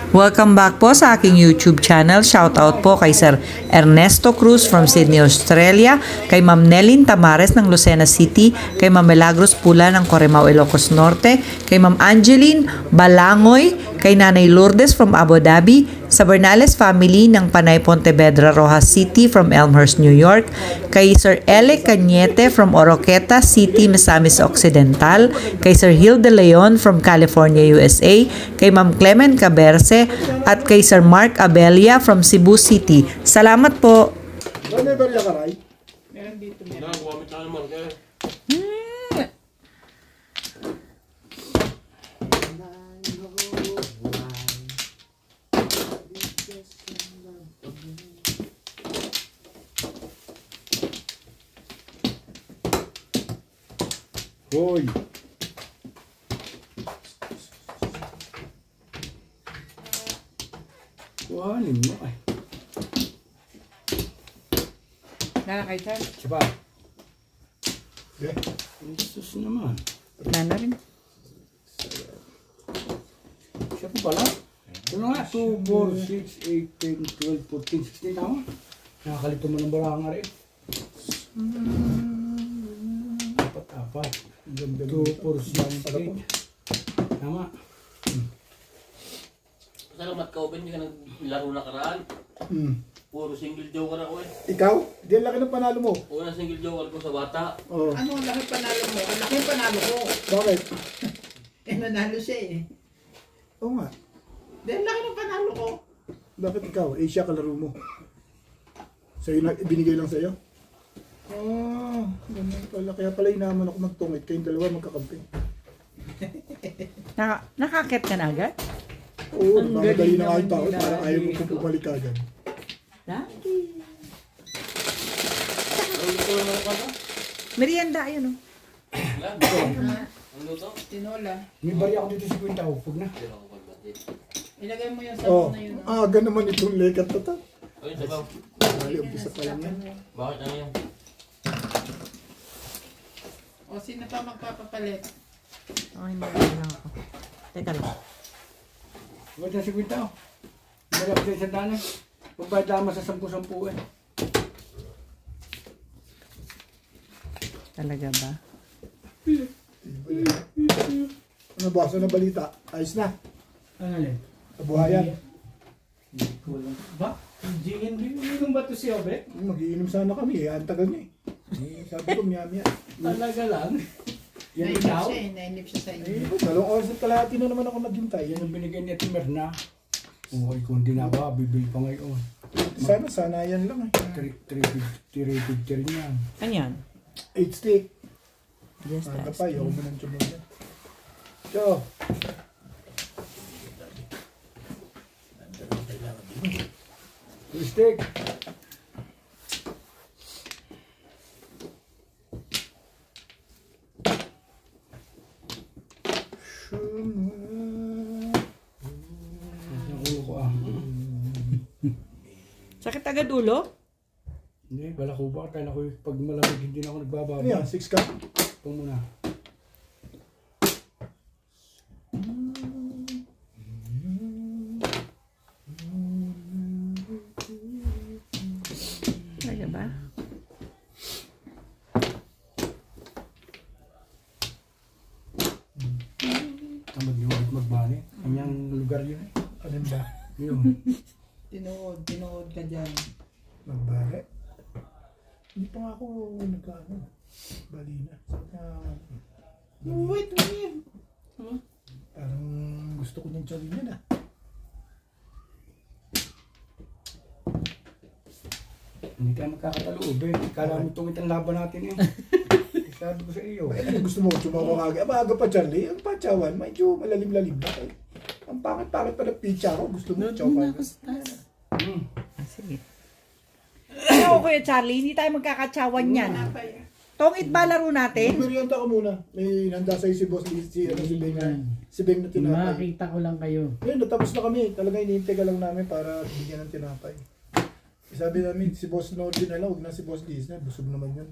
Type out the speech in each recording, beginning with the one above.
Welcome back po sa aking YouTube channel. Shoutout po kay Sir Ernesto Cruz from Sydney, Australia, kay Ma'am Nelin Tamares ng Lucena City, kay Ma'am Milagros Pula ng Corimao, Ilocos Norte, kay Ma'am Angeline Balangoy, kay Nanay Lourdes from Abu Dhabi, sa Bernales family ng Panay Pontevedra, Rojas City from Elmhurst, New York, kay Sir Ele Cañete from Oroqueta City, Misamis Occidental, kay Sir Gil de Leon from California, USA, kay Ma'am Clement Caberce, at kay Sir Mark Abelia from Cebu City. Salamat po. Hoy. Kuhanin mo ay. Nalakay tayo. Siya okay. Jesus naman. Nana rin. Siya po pala. Ano nga? 2, 4, 6, 8, 10, 12, 14, 16 tama? Nakakalito mo ng baranga rin. Apat. 2, 4, 6, 8. Tama. Salamat ka, Oben. Hindi ka naglaro na karaan. Puro single joker ako eh. Ikaw? Di ang laki ng panalo mo. Una single joker ko sa bata. Oh. Ano ang laki panalo mo? Ang laki panalo ko. Bakit? Nanalo siya eh. Oo nga. Di ang laki ng panalo ko. Bakit ikaw? Asia kalaro mo. Sa'yo na, binigay lang sa'yo? Oh, ganun pala. Kaya pala inaman ako magtungit. Kayong dalawa magkakampi. Nakakit ka na agad? Oo, Ang mamadali galing na kayo naman tao. nila. Parang ayaw mo kong pumalik agad. Dati. Ang luto na naman ka. Merienda, ayun o. Ang luto? Tinola. May bari ako dito sa kwenta. Huwag na. Hindi ako pagbati. Ilagay mo yung Oh, sabon na yun. aga naman itong lekat na to. Ayun, sabaw. Mali, umpisa pa lang yan. Bakit ano yan? O sino pa magpapapalit? Okay, meron lang ako. Teka lang. Huwag na sa kwenta. Bari ako sa isang daan. Pagbayad dama sa 10-10 eh. Talaga ba? Ano ba? Ano balita? Ayos na. Ano yan? Kabuhayan. Ba? Jingin din yung ba ito si Obe? Mag-iinom sana kami. Ang tagal niya eh. Sabi ko miyami yan. Talaga lang. Yan Nainip ikaw? siya eh. Nainip siya sa inyo. Eh, dalawang oras at kalahati na naman ako naghintay. Yan ang binigay ni Ate Merna. Uy, kung di na ba, bibili pa ngayon. Sana yan lang eh. 350 rin yan. Ano yan? 8 stick. Just Ano ask. pa, ayaw mo ng tsumo yan. So, Stick. Nakulo ko ah. Sakit agad ulo? Hindi, wala ko ba? Kaya ko pag malamig hindi na ako nagbababa. ano yan? 6 ka? Ito muna. Talaga ba? Tamad nyo ulit magbani. Kanyang lugar yun eh. Alin ba? Yun. Tinood ka dyan. Magbare? Hindi pa nga ako nagkaano. Balina. Wait. Parang gusto ko niyang tiyawin yan ah. Hindi tayo magkakataloob eh. Kala mo tungit ang laban natin eh. Sabi ko sa iyo. Ano gusto mo? Sumama ka aga pa Charlie. Ang patsawan, medyo malalim-lalim na kayo. Ang pangit-pangit pa ng pizza ko. Gusto mo tiyawin. Sige. Ano, Kuya Charlie, hindi tayo magkakatsawan yan. Tongit ba laro natin? Merienda ka muna. May nanda sa'yo si Boss Lee, si Beng na, si Beng na tinapay. Makita ko lang kayo. Ayun, natapos na kami. Talaga hinihintay ka lang namin para bigyan ng tinapay. Sabi namin, si Boss Nordy na lang, huwag na si Boss Liz na. Busog naman yun.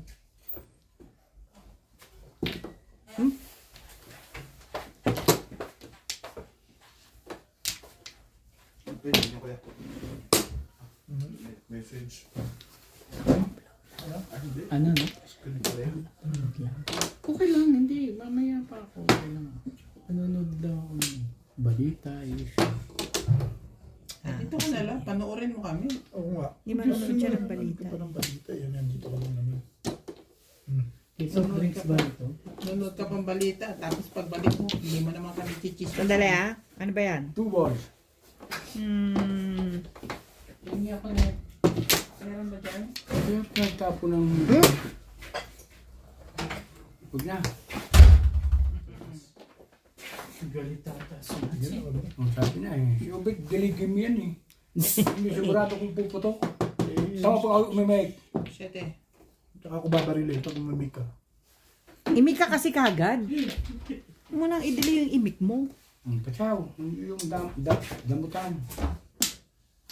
Message. Ano, no? Okay lang, hindi. Mamaya pa ako. Okay lang. Nanonood daw ako ng balita, issue. Dito ka na lang, panoorin mo kami. Oo nga. Hindi manonood siya ng balita. Hindi pa ng balita. Yan, nandito ka lang naman. It's of drinks ba ito? Nanonood ka pang balita, tapos pagbalik mo, hindi mo naman kami chichis. Sandali ano ba yan? 2 balls. Hindi ako na. Meron ba dyan? Kaya nagtapo ng... Huwag na. Galit ata si Natsi. Sabi na eh. Si Ubik, galigim yan eh. Hindi sigurado kung puputok. Sama pa ako umimik. Shit eh. Tsaka ako babarilin pag umamig ka. Imik ka kasi kagad. Mo nang idili yung imik mo. Pasaw, yung damutan.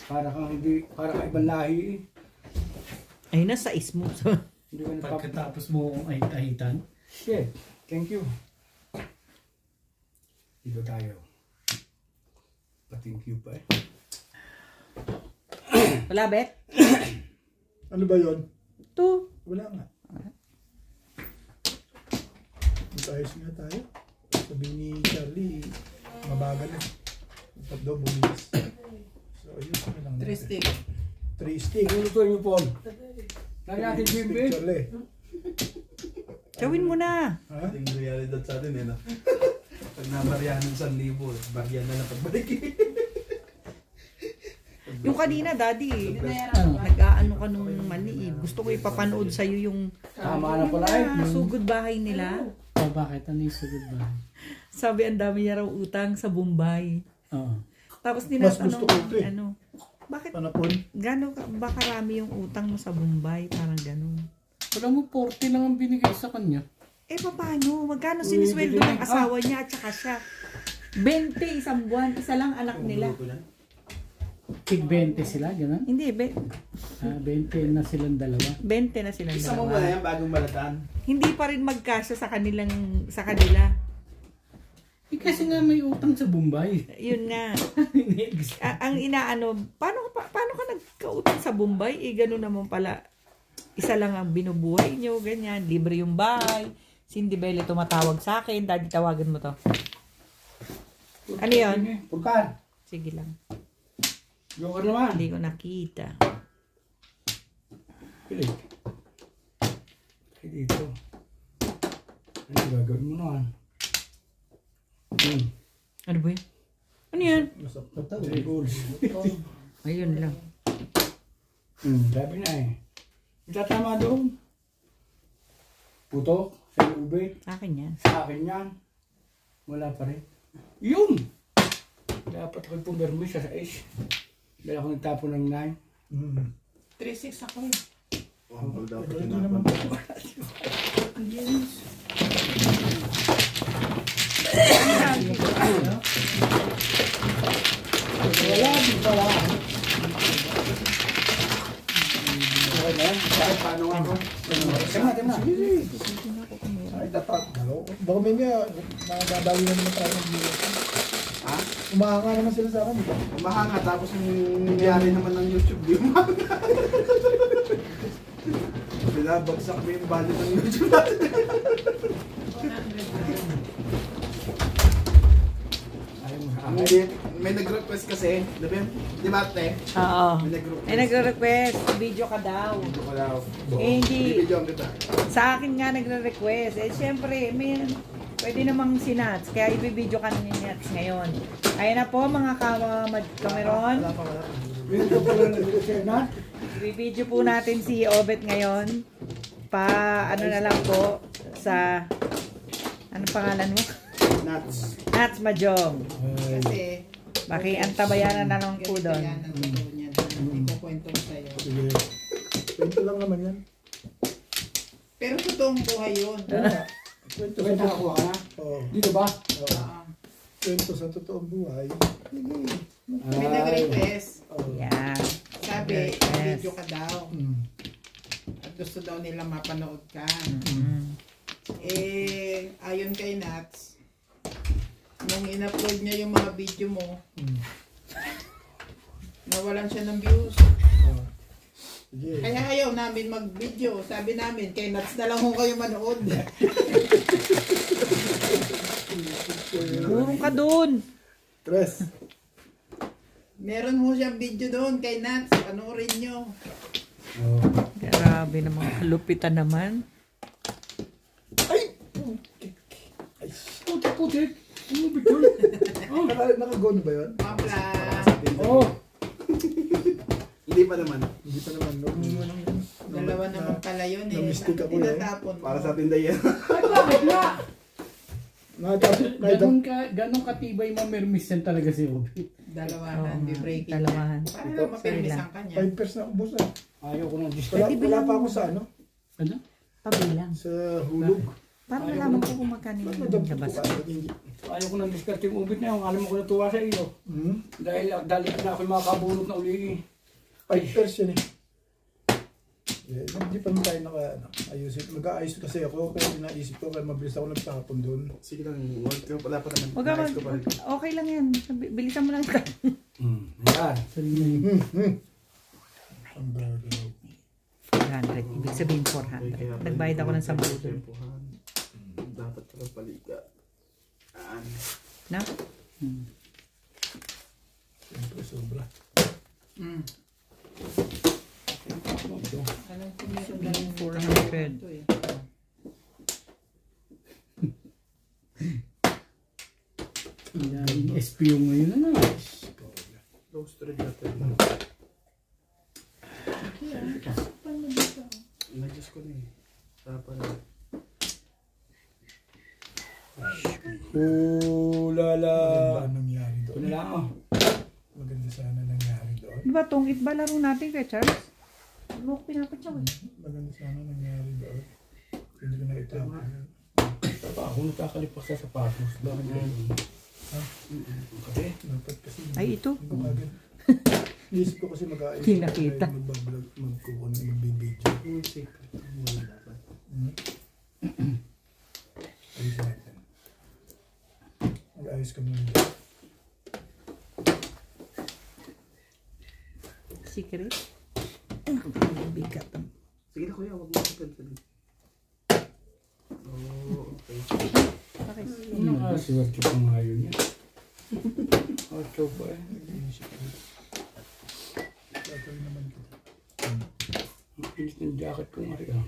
Para kang ibang lahi eh. Ay, nasa is mo. Hindi ka nagpap... Pagkatapos mo kung ahitan. Shit, thank you. Dito tayo. Pa-thank you pa eh. Wala, Bet? Ano ba yun? Ito. Wala nga. Magayos nga tayo. Sabi ni Charlie, mabagal na. Dapat daw bumilis. So, ayun. Ano lang 3 natin. stick. 3 stick. Lutuin mo, Paul. Lagi natin Jimmy. Charlie. Gawin mo na. Ha? Yung realidad sa atin eh, no? Pag nabaryahan ng 1,000, baryan na lang pagbalik eh. Yung kanina, Daddy, nag-aano ka nung mani. Gusto ko ipapanood sa'yo yung Tama na pala eh. sugod bahay nila. O bakit? Ano yung sugod ba? Sabi, ang dami niya raw utang sa Bombay. Oo. Tapos Mas gusto ko ito eh. bakit Panapon. ba karami yung utang mo sa Bombay? Parang gano'n. Wala mo, 40 lang ang binigay sa kanya. Eh, paano? Magkano sinisweldo ng asawa niya at saka siya? 20 isang buwan. Isa lang anak nila. Tig 20 sila, gano'n? Hindi, 20 na silang dalawa. 20 na silang Isa mo muna dalawa. yan bagong balatan. Hindi pa rin magkasya sa kanila. Eh kasi nga may utang sa Bombay. Yun nga. Ang inaano, paano ka nagkautang sa Bombay? Eh, gano'n naman pala. Isa lang ang binubuhay nyo, ganyan. Libre yung bahay. Cindy Belle tumatawag sa akin. Daddy, tawagan mo to. Ano yun? Pagkaan. Sige lang. Yung ka naman. Hindi ko nakita. Pilit. Ay dito. Ano gagawin mo naman? Ano ba yun? Ano yan? Three goals. Ayun lang. Sabi na eh. Itatama doon. Putok. Sa ubit. Akin yan. Sa akin yan. Wala pa rin. Yun! Dapat ko pumirmi siya sa ice. Dahil ako nagtapo ng 9. 3-6 ako eh. Oh, dapat Hindi yun naman. Wala, di pala. Okay na yan. Bakit paano ako? Tingnan na. Ay, dapat. Baka may nga, nagbabawi na naman tayo ng viewers. Ha? Umahanga naman sila sa akin. Diba? Mahanga tapos yung nangyari naman ng YouTube, di mahanga. Binabagsak mo yung budget ng YouTube natin. Hindi, may nag-request kasi, di ba ate? Oo. May nag-request. Ay, nagre-request. Video ka daw. Wala. Eh, hindi. Bibidyoan kita. Sa akin nga nagre-request. Eh, syempre, pwede namang si Nats. Kaya ibibideo ka ni Nats ngayon. Ayun na po, mga kameron. Dito pala nag-request na. Ibibideo po natin si Obet ngayon. Ano na lang po, sa... Anong pangalan mo? Nuts. Nats Majong. Kasi, Makiantabayanan na lang po doon. yan ang totoo niyan. Hindi ko kwento sa'yo. Sige. Kwento lang naman yan. Pero totoong buhay yun. Kwento Ito sa nakakuha ka na. Oo. Dito ba? Kwento sa totoong buhay. May nag-request. Yeah. Sabi, Yes. video ka daw. Mm. At gusto daw nila mapanood ka. Mm. Eh, ayon kay Nats, nung in-upload niya yung mga video mo, nawalan siya ng views. Sige. Kaya ayaw namin mag-video. Sabi namin, kay Nats na lang ho kayo manood. Purong ka dun. Tres. Meron ho siyang video doon kay Nats. Panoorin nyo. Grabe naman, kalupitan naman. Putik. Ano ba yun? Naka-go na ba yun? Mapla. Oh. Hindi pa naman. Hindi pa naman. Dalawa naman pala yun eh. Na-mistake ako eh. Tinatapon mo. Para sa atin yan. Ay, bakit nga? Nakatapos. Ganun katibay mamermis yan talaga si Ruby. Dalawahan, di breaking. Dalawahan. Para lang mapirmis ang kanya. 5 pairs na ubos ah. Ayaw ko ng Wala, discount. wala pa ako sa ano? Ano? Pabilang. Sa hulog. Para malaman ko kung magkano Ba't yung madampo ko labas. ka? Ba't hindi? Ayaw ko ng discount yung ubit na yun. Alam mo ko natuwa sa iyo. Dahil na ako yung makakabunot na uli. 5 pairs yan eh. Yeah, hindi pa tayo ayusin. Mag-aayos kasi ako pero naisip ko kaya mabilis ako nagtapon doon. Sige lang, wala pa naman. Wag ka Nais ko pa rin. okay lang yan. Bilisan mo lang ito. Yan. Ang gagawin. 400. Ibig sabihin 400. Nagbayad ako ng 10 doon. Dapat ka lang paliga. Na? Siyempre sobra. Alam ko meron na rin 400. ito eh. Yan. SPO ngayon na na. Low street natin. Nag-just ko na eh. Dapat na. Lala. Maganda nangyari doon. Ito na lang oh. Maganda sana nangyari doon. Di ba tungit ba laro natin kay Charles? Ano ko pinapatsaw eh. Maganda sana nangyari doon. Hindi ko na itapon. Ako nakakalipas sa sapatos. Bakit ganun? Okay. Dapat kasi. Ay, ito. Hindi ko agad. Iisip ko kasi mag-aayos. Hindi nakita. Mag-vlog, mag-video. Secret. Wala dapat. Ayos natin. Mag-ayos ka muna dyan. Secret? Bigat. Sige na kuya, huwag mo sa pencil. Oh, okay. Bakit? Nakasiwerte pa nga yun yan. Ocho pa eh. Gagawin naman ko. Ang pinis ng jacket ko nga rin.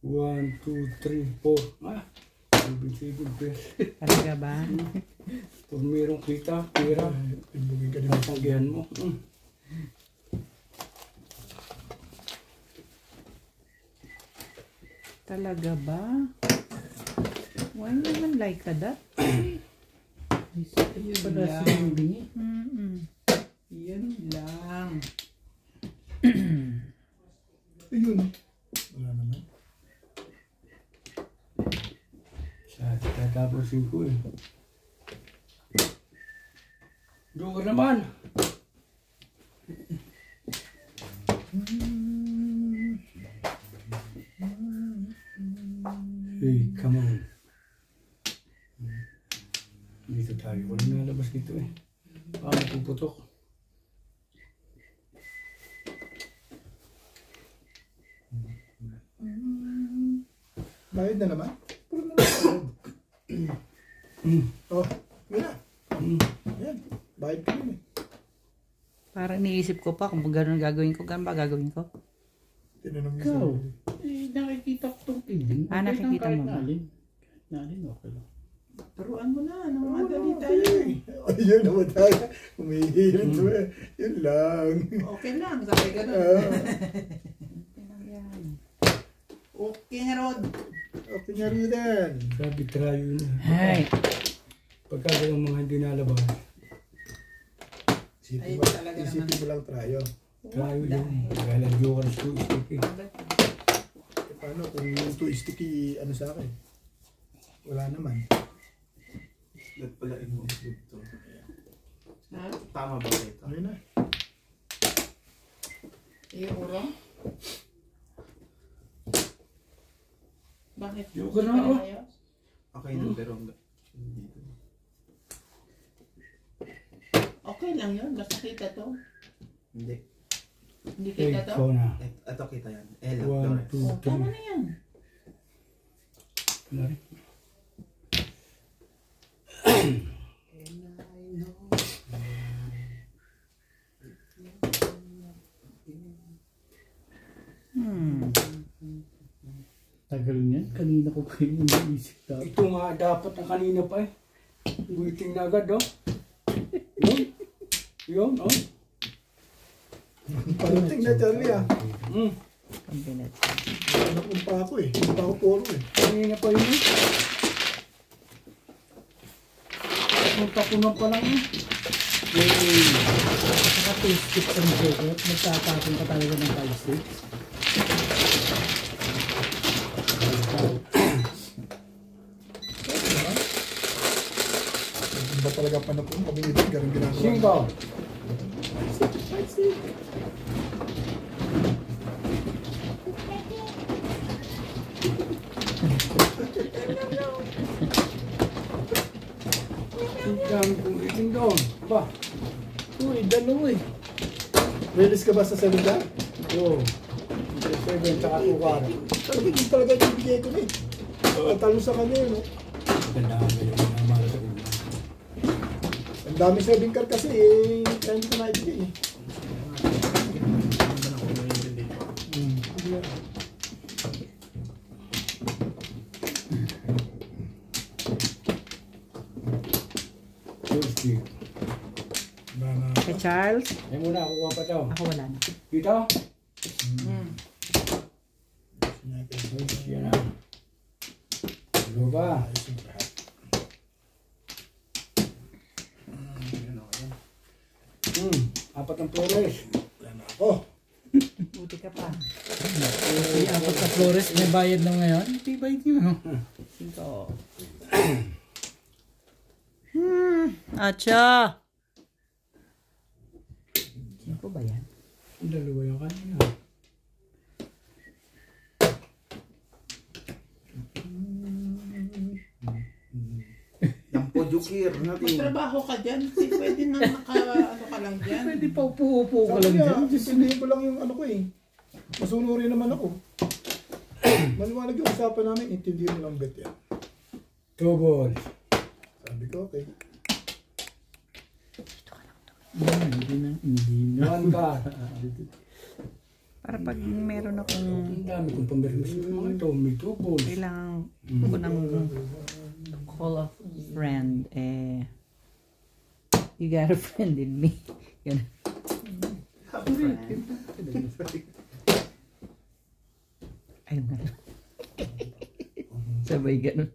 1, 2, 3, 4. Ah, 7 pesos. Talaga ba? Kung mayroong kita, pera, Timbugin ka din. tanggihan mo. Talaga ba? Why naman like that? Yun Pala lang. silang bingi. Yun lang. Ayun. Wala naman. Tatapusin ko eh. Joker naman! Hey, come on. Dito tayo. Walang nalabas dito eh. Baka mapuputok. Bayad na naman? Puro na naman. Oh, yun na. Yan. Bayad ka rin eh. Parang iniisip ko pa kung gano'n gagawin ko. Gano'n ba gagawin ko? Tinanong niya Ikaw? sa Nakikita ko itong tingin. Ah, nakikita mo ba? Kahit nalin, okay lang. Turuan mo na. Nang madali tayo. Ayun naman tayo. Umihirit mo eh. Yun lang. Okay lang. Sabi ganun. Okay nga Rod. Okay nga rin din. Grabe trayo na. Ay. Pagka yung mga hindi nalabas, Ay, Isipin mo, talaga isipin mo lang tayo. trayo yun. Kaya lang joker ko, sticky. Paano kung yung 2 sticky ano sa akin? Wala naman. Nagpalain mo dito. Ha? Tama ba ito? Ayun na. Iyo urong? Bakit? Joker na ako. Ayos? Okay na, pero Okay lang yun, basta kita to. Hindi. Hindi kita to. Ikaw na. Ito kita yan. L. 1, 2, Oh, tama na yan. 3. Tagal niyan. Kanina ko pa yung iniisip dapat. Ito nga dapat na kanina pa eh. Waiting na agad, oh. Yun. Yun, oh. Parating na, Charlie ah. Combination. Nakumpa pa ako eh. Kumpa ako puro eh. Kanina pa yun, eh. Punta ko na pa lang, eh. Saka 2 sticks ang joker. Magtatapon ka talaga ng 5 sticks. Ba talaga pa na po kami nito. Ganun ginagawa. Singko. Ang iting doon. Ba? Uy, dalawa eh. Release ka ba sa 7 dyan? Oo. 7 tsaka 2 car. Talaga hindi talaga ibigay ko na eh. Talo sa kanya yun. Oh. Ganda ka ngayon ng mahal sa ulo. Ang dami 7 car kasi eh. Kaya hindi ko na ibigay eh. Kay Charles, Ay muna, kukuha pa to. ako wala na. Dito? Yan na. Ano ba? Apat ang flores. Wala na ako. Buti ka pa. May apat na flores, may bayad na ngayon. Tibay niyo. Cinco. Acha! Cinco ba yan? Dalawa yung kanina. Yung podukir natin. Magtrabaho ka dyan. Hindi pwede na ano ka lang dyan. Pwede pa upo-upo ka Sabi lang niya, dyan. sabihin ko lang yung ano ko eh. Masunurin naman ako. Maliwanag yung usapan namin, intindihin mo lang bet yan. 2 balls. Sabi ko, okay. Hindi na. 1 car. Para pag meron akong Ang dami kong pambermis. Mga ito, may 2 balls. kailangan ko ng call a friend, eh, you got a friend in me. Yun. Ayun nga. Sabay ganun.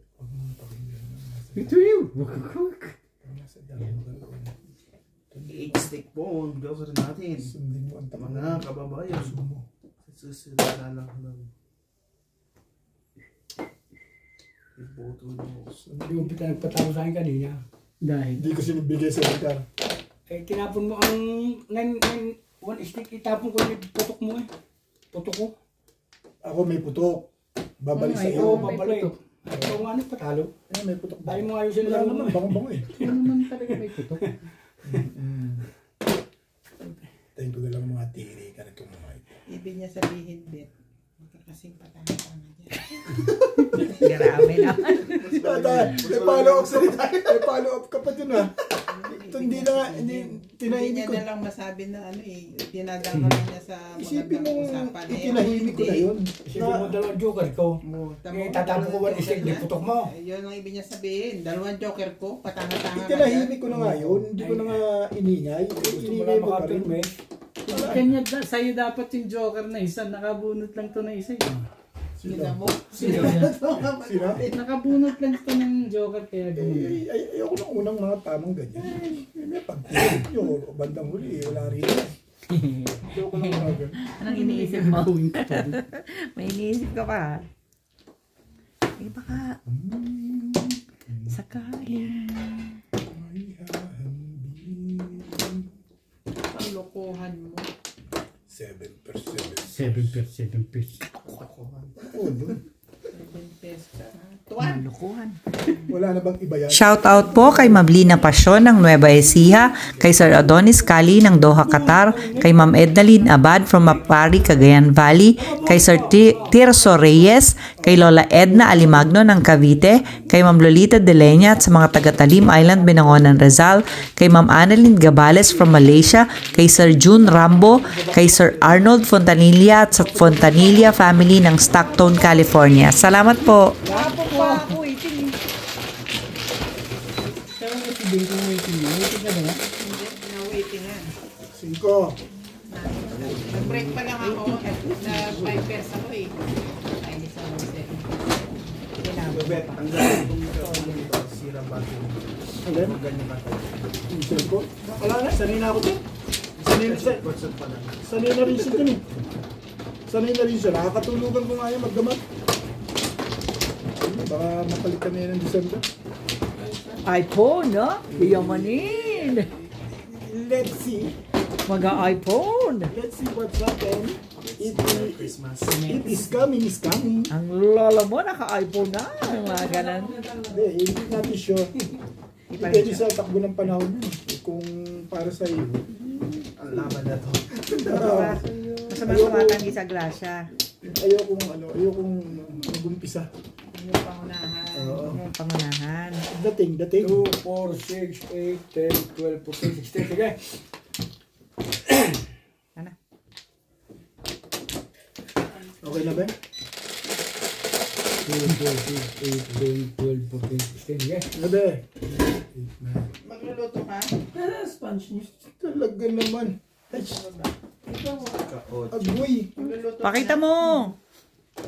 Ito yun. I-stick po. Gawin natin. Sundin mo ang tama Mga kababayan. Susila na lang ng iboto nyo. Hindi mo pita nagpatalo sa akin kanina. Dahil. Hindi ko sinibigay sa car. Eh, tinapon mo ang 1 stick. Itapon ko yung putok mo eh. Putok ko. Ako may putok. Babalik sa Oo, iyo. may babalik. putok. Ikaw nga nagpatalo. Eh, may putok ba? Tayo mo ayusin Wala lang naman, naman. bango-bango eh. Ano naman talaga may putok? Tayo ko na lang mga tiri ka na kumahay. Ibig niya sabihin, Bet. Kasing patanga-tanga dyan. Grabe naman. May follow up sa may follow up ka pa dun ah. Ito hindi na, hindi, Hindi tinahimik niya ko. na lang masabi na ano eh. Tinadanggalan niya sa Isipin mo, magandang usapan. Eh, itinahimik ko na yun. Isipin mo dalawang joker ko. Eh, tatapon ko 1 stick. Di putok mo. Yun ang ibig niya sabihin. 2 joker ko, patanga-tanga ka Itinahimik ko na nga yun. Hindi ko na nga iningay. Gusto mo Iningay lang mo pa rin. makapirme. Kanya, sa'yo dapat yung joker na isa. Nakabunot lang to na isa. Sino mo? Sino? Nakabunot lang to ng joker kaya gano'n. Ayoko ng unang mga tamang ganyan. May pagpilip nyo, bandang huli, wala rin. Ayoko ng mga ganyan. Anong iniisip mo? May iniisip ka pa. Eh baka sakaling Ang lokohan mo. 7%. 7 piece. Oo, dun. 7 pesos ka. Tuwan! malukuhan. Wala na bang iba yan? Shoutout po kay Ma'am Lina Pasyon ng Nueva Ecija, kay Sir Adonis Cali ng Doha, Qatar, kay Ma'am Ednaline Abad from Mapari, Cagayan Valley, kay Sir Tirso Reyes, kay Lola Edna Alimagno ng Cavite, kay Ma'am Lolita De Leña at sa mga taga-Talim Island, Binangonan, Rizal, kay Ma'am Annalyn Gabales from Malaysia, kay Sir June Rambo, kay Sir Arnold Fontanilla at sa Fontanilla family ng Stockton, California. Salamat po. Na-waiting nga. 5. Nag-break pa lang ako. Na-5 pairs ako eh. Ay, hindi sa Bebet, ang gagawin kong ito, sira bago. Alin? Ganyan ba ito? Yung cellphone? Wala na, sanay na ako dyan. Sanay na rin siya dyan eh. Sanay na rin siya. Nakakatulugan ko nga yan magdamag. Baka mapalit kami yan ng December. iPhone, no? Iyamanin. Let's see. Mag-iPhone. Let's see what's happened. Christmas. It is coming, is coming. Ang lola mo, naka-iPhone na. Mga ganun. Hindi, hindi natin sure. Depende sa takbo ng panahon yun. Kung para sa iyo. Ang laban na to. Masama tumatanggi sa grasya. Ayokong mag-umpisa. Yung pangunahan. Oo. Yung pangunahan. Dating. 2, 4, 6, 8, 10, 12, 14, 16. Sige. Ano? Okay na ba? 2, 4, 6, 8, 10, 12, 14, 16. Sige. Ano ba? Magluluto ka? Talaga naman. Agoy. Magluluto Pakita ka na? mo.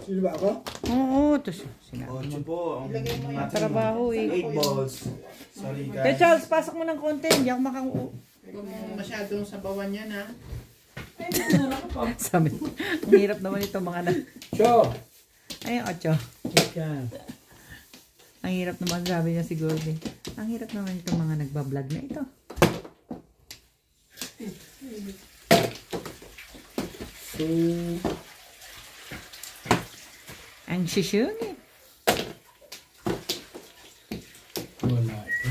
Sino ba ako? Oo, ito sinabi. 8 po. Ang Ilagay mo yung trabaho eh. 8 balls. Sorry Kaya guys. Charles, pasok mo ng konti. Hindi ako Kung masyadong sabawan yan ha. Sabi, ang hirap naman itong mga So. Ay, ocho. Yan. Ang hirap naman, sabi niya si Gordy. Ang hirap naman itong mga nagbablog na ito. So, Ang sisungit. wala ito.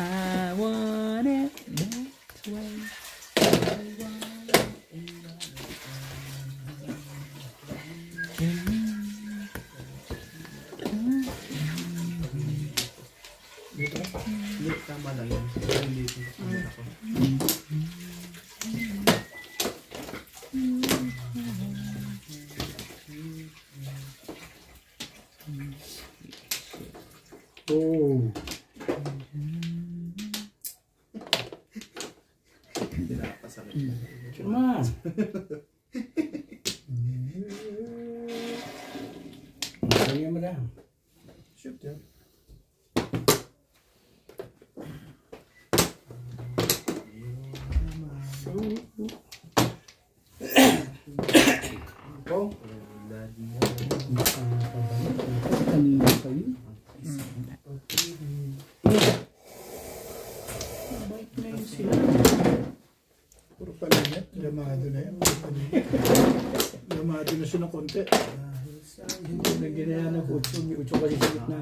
I want it that way. Hindi, tama lang yan. Hindi ako. Oh. Hindi nakapasakit. Sirman. Kaya mo na. Shoot yan. Ito. Kanina pa yun. Puro palinit. Lamado na yan. Lamado na siya ng konti. Hindi na ginaya ng utso. May utso kasi sa gitna.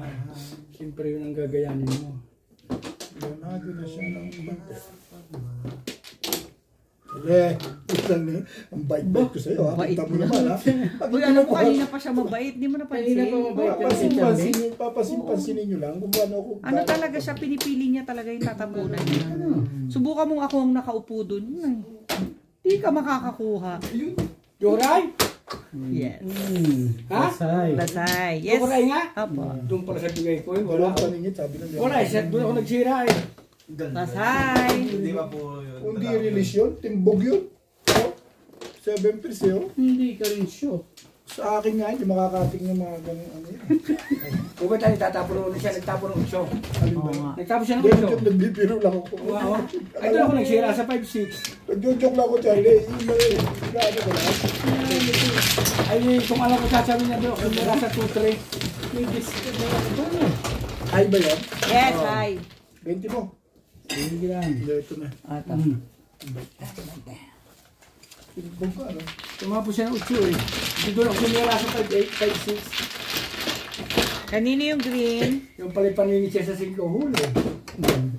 Siyempre yun ang gagayanin mo. Lamado na siya ng konti. Isang ang bait-bait ko sa'yo ha. Bait Punta mo na. naman ha. Uy, alam mo, kanina pa siya mabait. Di mo napansin. Papasin-pansinin nyo lang kung paano ako. Ano talaga siya, pinipili niya talaga yung tatapunan niya. Subukan mong ako ang nakaupo dun. Di ka makakakuha. Yoray? Yes. Ha? Lasay. Yes. Yoray nga? Apo. Doon pala sa bigay ko. Walang Wala. paningit, sabi ng Wala. Doon ako nagsira eh. Ganda. Lasay. Hindi ba po yun? Kung di release yun, timbog yun. 7 piece yun. Hindi ka rin sure. Sa akin nga, hindi makakating ng mga ganun ano yan. Kung ba tayo tatapon na siya, nagtapon ng utso. Alin Oo ba? nga. Nagtapon siya ng Hindi, utso. nagbibiro lang ako. Wow. Ay, doon ako nagsira sa 5-6. Nag-joke lang ako, Charlie. Ano ko lang? Ay, kung alam ko sasabihin niya doon, kung mula sa 2-3. May discount na ako doon eh. Ay ba yan? Yes, hi. 20 mo. Hindi lang. Hindi, ito na. Ito. Ping-pong ka, ano? Tumapos siya ng 8 eh. Hindi doon ako sumira sa 5-8, 5-6. Kanino yung green? Yung pala paningit siya sa 5 huli.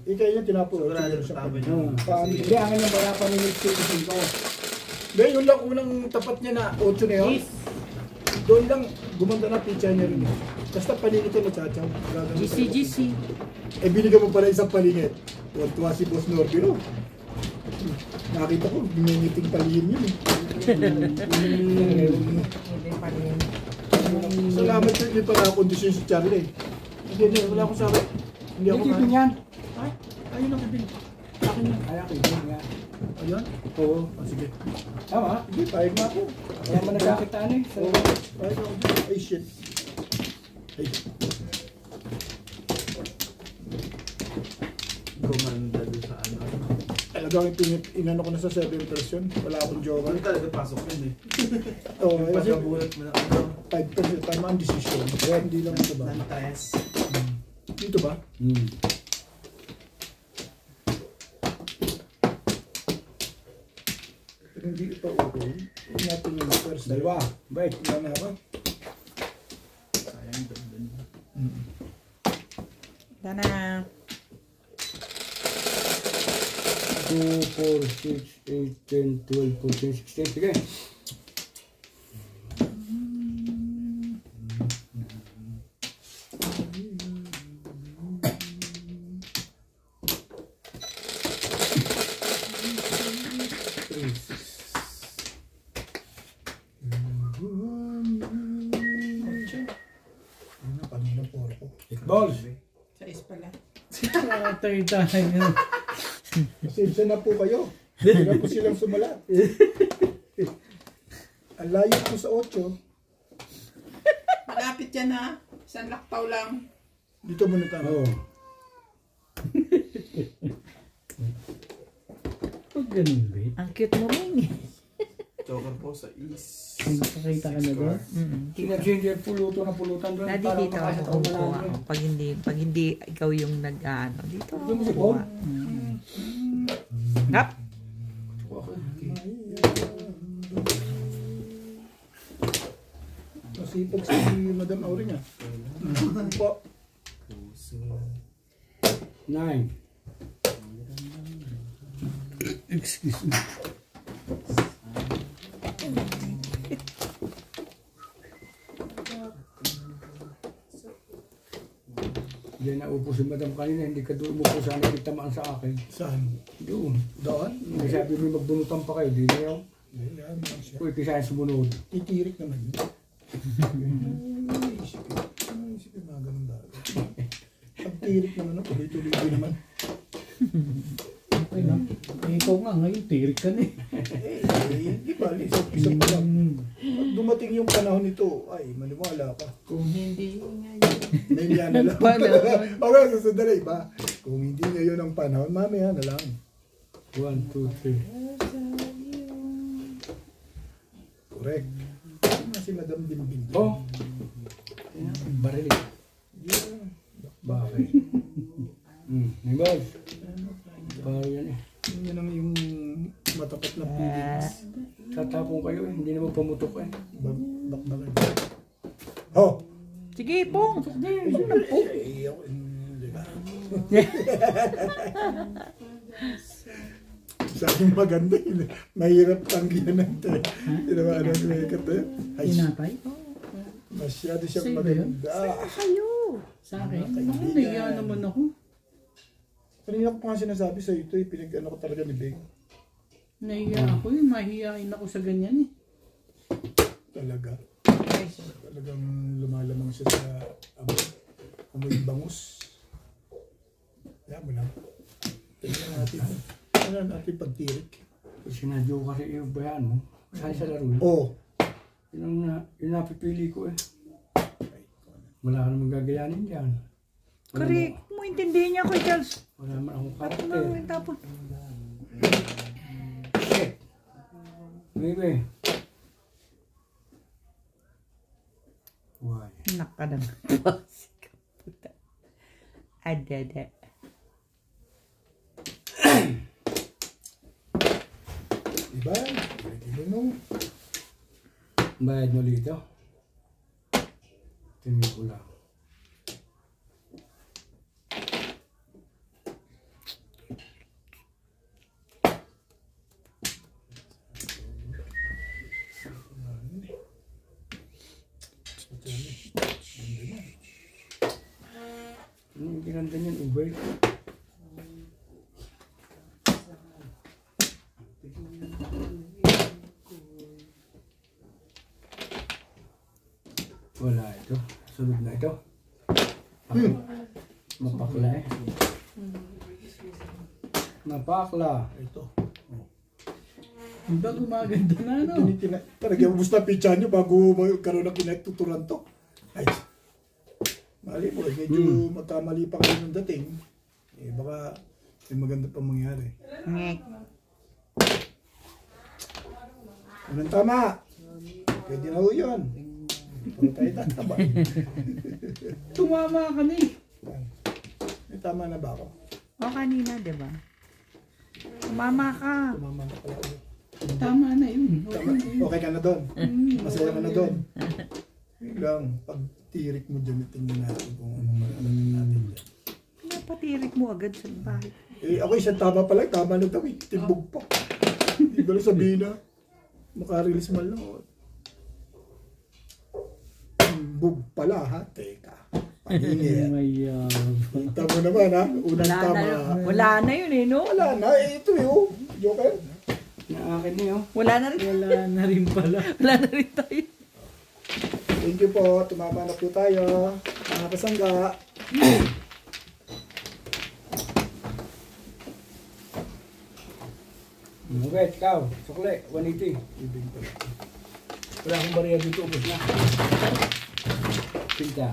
Ikaw yun, tinapos. Sigurado sa tabo niya. Paano? Hindi, ang kanyang wala paningit siya sa 5. Hindi, yun lang unang tapat niya na 8 na yun. Doon lang, gumanda na pitcha niya rin. Basta palingit yun, natsachaw. GC. Eh, binigyan mo pala isang palingit. Tuwa si Boss Norbiro. Nakita ko, bingingiting palingit yun. Salamat yun, hindi pa nakakondisyon si Charlie. Hindi, wala akong sabi. Hindi ako Hindi kipin yan. Ay, ayun ang ibig. Akin yun. Kaya kipin nga. Ayun? Oo. Sige. Tama. Hindi, pahig na ako. Kaya man nagkakitaan eh. So, Pahig ako. Ay, shit. Ay. Gumanda doon sa ano. Talagang inano ko na sa 7 version. Wala akong joker. Hindi talaga pasok yun eh. Oo, kasi Pagkabulat mo na ano. 5% tama ang decision. Kaya hindi lang ito ba? Nantas. Dito ba? Pero hindi ito okay. Huwag natin yung first. dalawa. Bait. Wala na ako. Sayang doon. Tana. 2, 4, 6, 8, 10, 12, 14, 16. Sige. Ano, kanina po ako. Balls. Sa is pala. Pasensya na po kayo. Hirap po silang sumulat. Ang layo po sa 8. Malapit yan ha. Isang laktaw lang. Dito muna tayo. Oo. Pag ganun, Bait. Ang cute mo, Ming. Joker po sa is. Nakakita ka na doon? Ginger puluto na pulutan doon. Dati dito ako kukuha. Pag hindi ikaw yung nag-ano. Dito ako Yung si kukuha. Ngap. Masipag si Madam Auring ah. Po. 9. Excuse me. Diyan naupo si Madam kanina, hindi ka doon umupo sana itamaan sa akin. Saan? Doon. Doon? Hindi sabi mo magbunutan pa kayo, di na yun. Ayan, yan siya. Kung ipisahin sumunod. Titirik naman yun. Ay, isipin mga ganun bagay. Pag-tirik naman, no? Tuloy-tuloy din naman. Okay lang. Eh, ikaw nga ngayon, tirik ka na eh. Hindi ba? Isang pa lang. Pag dumating yung panahon nito, ay, maniwala ka. Kung hindi ngayon. Nahiya na lang. Okay, susunod na iba. Kung hindi ngayon ang panahon, mamaya na lang. 1, 2, 3. Correct. Si Madam Bimbing. Oh! Barili. Yeah. Bakit? May balls. Parang yan eh. Yun ang yung matapat na feelings. Tatapong kayo eh, hindi naman pamutok eh. Bakbakan. Oh! Sige, Pong. Ay, ako, hindi ba? Sa aking maganda yun. Mahirap tanggihan natin. Hindi naman ano ang mekat eh. Ay, Tinapay? masyado siyang Sa'yo ba yun? maganda. Kayo. Sa akin? Nahiya naman ako. Kanina ko pa nga sinasabi sa ito eh. Pinag-ano ko talaga ni Bing. Nahiya ako eh. Mahihain ako sa ganyan eh. Talaga. Talagang lumalamang siya sa amoy bangus. Kaya mo lang. Tingnan natin. Tingnan natin pagtirik. Sinadyo kasi yung bayan mo. Saan sa laro? Oh! Yun napipili ko eh. Wala ka namang gagayanin dyan. Correct. Mo intindihin niya ko, Charles. Wala naman akong Ba't karakter. mo lang tapon? Shit! Maybe. Why? Nakadang. Ada. Diba? Pwede mo. Bayad mo dito. Tingin ko lang. Ang ginanda niyan, Uber. Wala ito. Sunod na ito. Mapakla eh. Mapakla. Ito. Hindi ba gumaganda na, no? Talagang ubus na pitcha nyo bago magkaroon ng kinatuturan to. Ay, mali po, medyo magkamali pa kayo ng dating. Eh, baka may maganda pang mangyari. Unang tama. Pwede na ho yun. Puro tayo tatama. Tumama ka na eh. May tama na ba ako? O kanina, di ba? Tumama ka. Tumama na pala ako. Tama na yun. Tama. Okay ka na doon. Masaya ka na doon. Yun lang, pag tirik mo dyan, tingnan natin kung anong maranasan natin dyan. Pinapatirik mo agad sa bahay. Eh, ako isang tama pala, tama na daw eh. Timbog pa. Hindi ba lang sabihin na, makarelease man lang. Timbog pala ha, teka. Pahingin. Tama naman ha, unang tama. Wala na yun eh, no? Wala na, eh, ito eh, oh. Joker. Na akin niyo. Wala na rin. Wala na rin pala. Wala na rin tayo. Thank you po, tumama na po tayo. Mga kasangga. Okay, ikaw. Sukli, 180. Ibig pala. Wala akong bariya dito, ubos na. Pinta.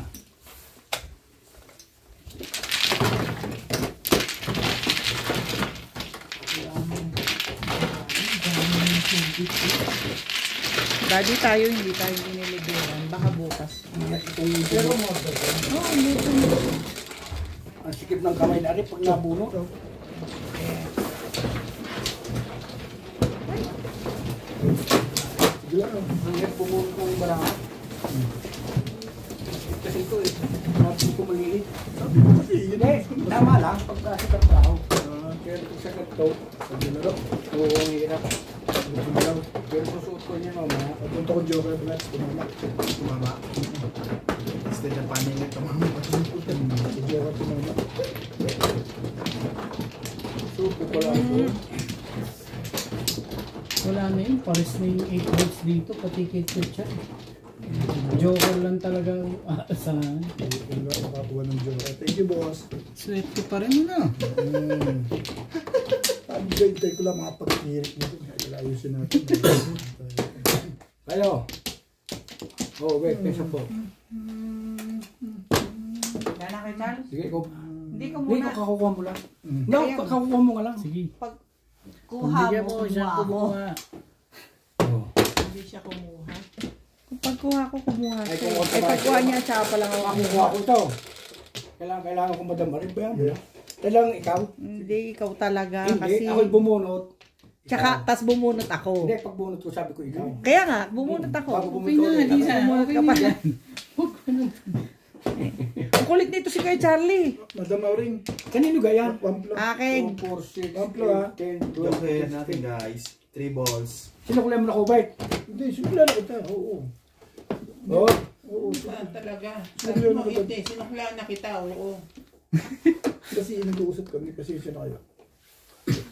Daddy tayo, hindi tayo diniliberan. Baka bukas. Pero mo, ang sikip ng kamay na rin pag nabuno. Ang hirap pumunod ng barang. Kasi ito eh, sabi ko maliit. Sabi ko kasi, yun Hindi, eh. tama lang pagka sa trabaho. Pero kung sa ganito, sabi na lang, oo, ang hirap. Pero susuot ko niya mamaya. Pagpunta ko Joker Blats, tumama. Tumama. Instead na paningin, tumama. Si Joker tumama. Susuot ko pala ako. Wala na yun. Pares na yung 8 volts dito. Pati kit siya. Joker lang talaga aasahan. Wala makakuha ng Joker. Thank you, boss. Swerte pa rin na. Sabi ko, hintay ko lang makapag-tirik nito. Ayusin natin. Kayo. Oh, wait, pesa po. Wala na kay Charles? Sige, ikaw. Hindi ka Hindi, muna. kakukuha mo lang. No, kakukuha mo nga lang. Sige. Kuha Bigyan mo, mo, siya kumuha mo. kumuha. Oh. Hindi siya kumuha. Kung pagkuha ko, kumuha Ay, siya. kung Ay, pagkuha niya, tsaka pa lang ako Kakukuha ko ito. Kailangan ko madamarin ba yan? Kailangan ikaw. Hindi, ikaw talaga. Hindi, Kasi, ako'y bumunot. tsaka, tas bumunot ako. Hindi, pag bunot ko, sabi ko ikaw. Kaya nga, bumunot ako. Bago Okay bumunot na, ko, di na. Bumunot Okay ka pa. na. Ang kulit nito si Kuya Charlie. Madam Auring, kanino gayan? one plug. Akin. 2, 4, 6, Amplo, ah. 10, 12, Joker natin 15. guys. 3 balls. Sino kulay mo na Kubert? Hindi, simula na kita. Oo. Oo. Oo. Talaga. Sabi Sabi mo, mo, hindi. Sinuklaan na kita, oo. Kasi nag-uusap kami, pasensya na kayo.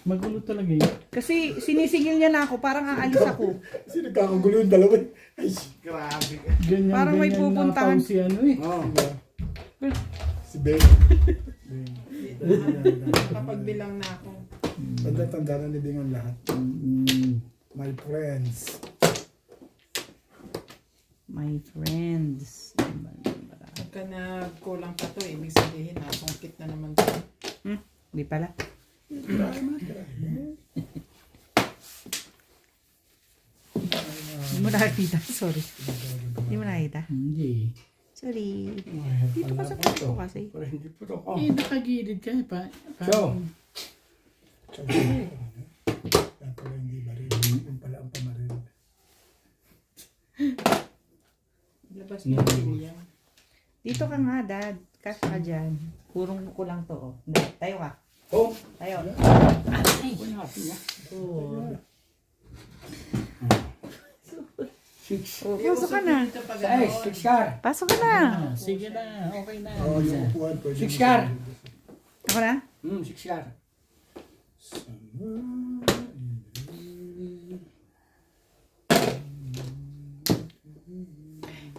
Magulo talaga yun. Kasi sinisigil niya na ako, parang aalis ako. Kasi nagkakagulo yung dalawa. Ay, Grabe. Ganyan, Parang may pupuntahan. si ano eh. Oh. si Ben. Kapagbilang na ako. Tanda-tanda na ni Bing ang lahat. My friends. My friends. Pagka nagkulang pa to, ibig sabihin, nasungkit na naman to. Hindi pala. Hindi mo nakakita. Sorry. Hindi mo nakakita. Hindi. Sorry. Dito ka sa photo kasi. Pero hindi po ito. Oh. Eh, nakagilid ka pa. So, Yan pala hindi ba rin. Labas na yung yan. Dito ka nga, Dad. Cash ka dyan. Purong ko lang to. Oh. Hindi, tayo ka. Oh, Tayo. wala natin niya. Oh. 6. Pasok ka na. Dito pag Sa Ace, 6 car. Pasok ka na. Sige na, okay na. Oh, yung upuan. 6 car. Ako na? 6 car.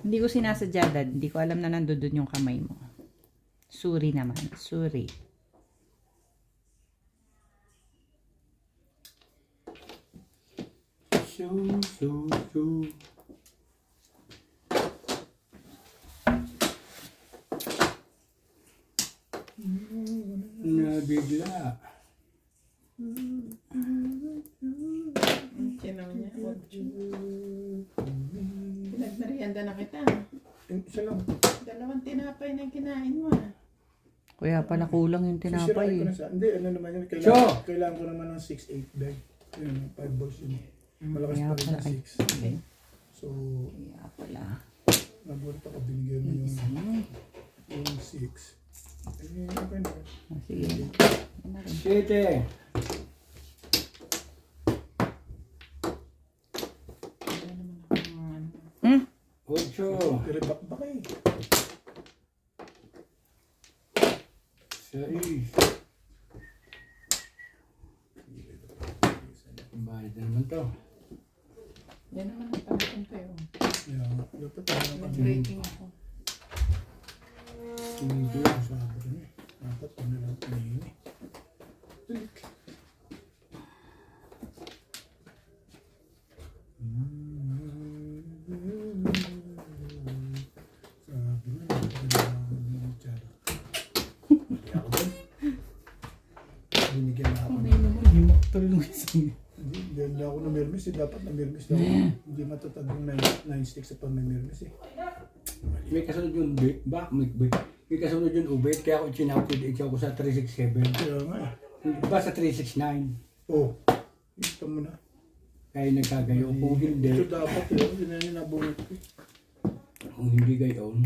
Hindi ko sinasadya, Dad. Hindi ko alam na nandun yung kamay mo. Sorry naman. Sorry. So. Nabigla. Sinaw niya. Pinagmerienda na kita. Isa lang. 2 tinapay na kinain mo. Kaya pala kulang yung Sisirain tinapay. ko na sa... Hindi, ano naman yun. Sure. Kailangan ko naman ng 6-8 bag. Yun, 5 balls yun. Malakas Kaya pa rin pala. na 6. Okay. So, Kaya pala. nabulit ako. Binigyan mo yung 6. Eh, okay na. Oh, sige. Yan na rin. 7. Hmm? 8. Pero bakbak eh. 6. Bayad na naman to. Yan naman ang pangitong kayo. Yeah, dapat ano kami. Breaking ako. Hindi, masyado rin eh. Dapat ano lang tingin eh. Tulik. Sabi nga, nakakalaman tsara. Hindi ako dun. Binigyan na ako. Himak tuloy ng isang. Hindi ako namirmis eh. Dapat namirmis na ako. Hindi matatag yung 9 sticks sa pang-namirmis eh. May kasunod yung may kasunod yung ubit, kaya ako chinapid ako sa 367. Kaya nga eh. Hindi ba sa 369? Oh, ito mo na. Kaya nagkagayo. Kung hindi, Ito dapat yun. Hindi na yun nabunod ko eh. kung hindi gayon.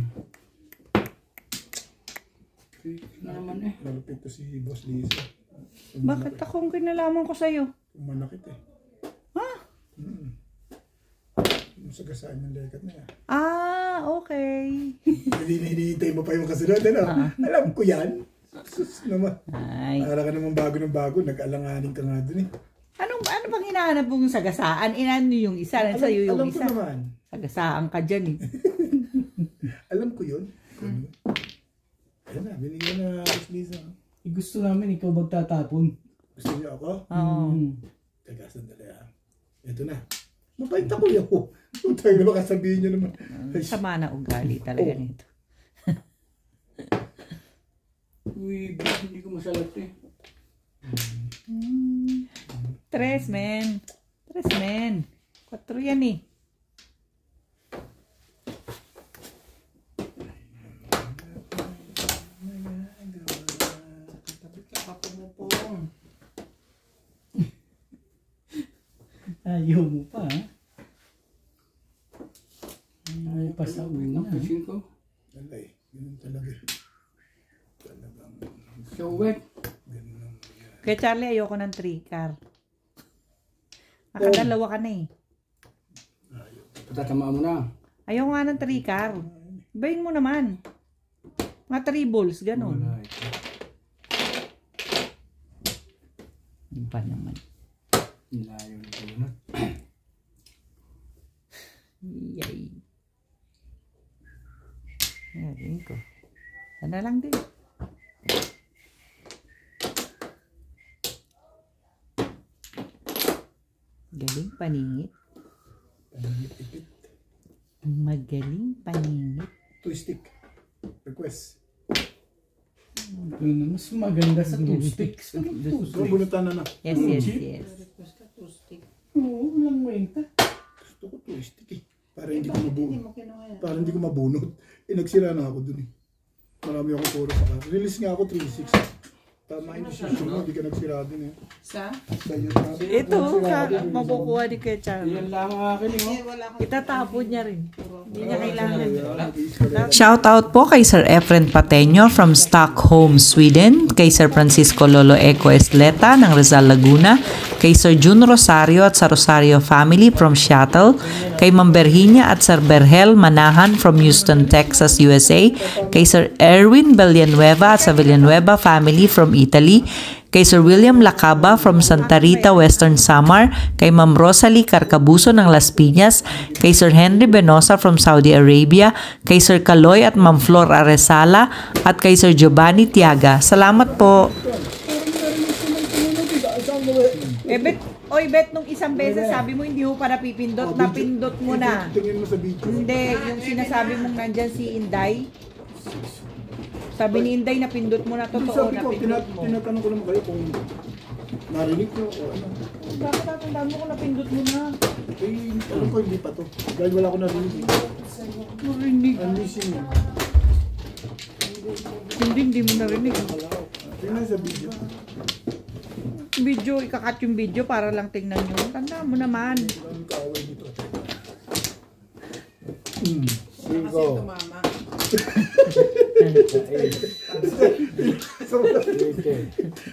Na naman eh. Malapit to si Boss Lisa. Bakit akong kinalaman ko sa'yo? Manakit eh. Ha? Yung sagasaan yung lekat na yan. Ah, okay. Hinihintay mo pa yung kasunod, ano? Alam ko yan. Sus naman. Ay. Para ka naman bago ng bago. Nag-alanganin ka nga dun eh. Ano bang hinahanap mong sagasaan? Inano yung isa? Sa'yo yung Alam ko isa? naman. Sagasaan ka dyan eh. Alam ko yun. Ayan na, binigyan na Boss Lisa. Gusto namin ikaw magtatapon. Gusto niyo ako? Oo. Teka, sandali ah. Ito na. Mapait ako yun. Kung tayo na baka sabihin nyo naman. Ay, Sama na ugali talaga Oh. nito. Uy, bakit hindi ko masalat eh. Tres, men. 4 yan eh. Kapumupong. Ayaw mo pa ha? Ayaw pa sa una. Napasin ko. wala eh. Ganun talaga eh. Talagang So wet. ganun ang Kaya Charlie, ayoko ng 3 car. Nakadalawa ka na eh. Patatamaan mo na. Ayoko nga ng 3 car. Ibayin mo naman. Mga 3 balls, ganun. Wala ito. Iba naman. Layo na ito na. Yay. Ayan ko. Ano lang din. Galing paningit. paningit-ipit. Magaling paningit. Twistic. Request. Mas maganda sa 2 sticks. So, bunutan na na. Yes, yes, yes. Request ka, toasty. Oo, walang kwenta. Gusto ko twistic eh. Para hindi ko mabunod. Hindi mo kinuha yan. Para hindi ko mabunod. Eh, nagsira na ako dun eh. Marami akong puro sa car. Release nga ako 3.6. Tama yung decision mo, di ka nagsira din eh. Sa? Sa'yo na. Ito, makukuha ni Kuya Charlie. Yan lang ang akin eh. Eh, wala akong... Itatapon niya rin. Hindi niya kailangan. Shout out po kay Sir Efren Pateño from Stockholm, Sweden, kay Sir Francisco Lolo Eco Esleta ng Rizal, Laguna, kay Sir Jun Rosario at sa Rosario family from Seattle, kay Ma'am Berhinia at Sir Berhel Manahan from Houston, Texas, USA, kay Sir Erwin Villanueva at sa Villanueva family from Italy, kay Sir William Lacaba from Santa Rita, Western Samar, kay Ma'am Rosalie Carcabuso ng Las Piñas, kay Sir Henry Benosa from Saudi Arabia, kay Sir Kaloy at Ma'am Flor Aresala, at kay Sir Giovanni Tiaga. Salamat po. Bet, nung isang beses sabi mo hindi mo pa napipindot, napindot mo na. Tingin mo sa video. Hindi, yung sinasabi mong nandyan si Inday. Sabi ni Inday, napindot mo na, totoo, Sabi ko, napindot mo. tinatanong ko naman kayo kung narinig nyo o ano. Bakit tatandaan mo kung napindot mo na? Eh, alam ko hindi pa to. Dahil wala ko narinig. Narinig. I'm listening. Hindi mo narinig. Tingnan sa video. Video, ikakat yung video para lang tingnan nyo. Tandaan mo naman. Ang kaaway dito. Kasi tumama.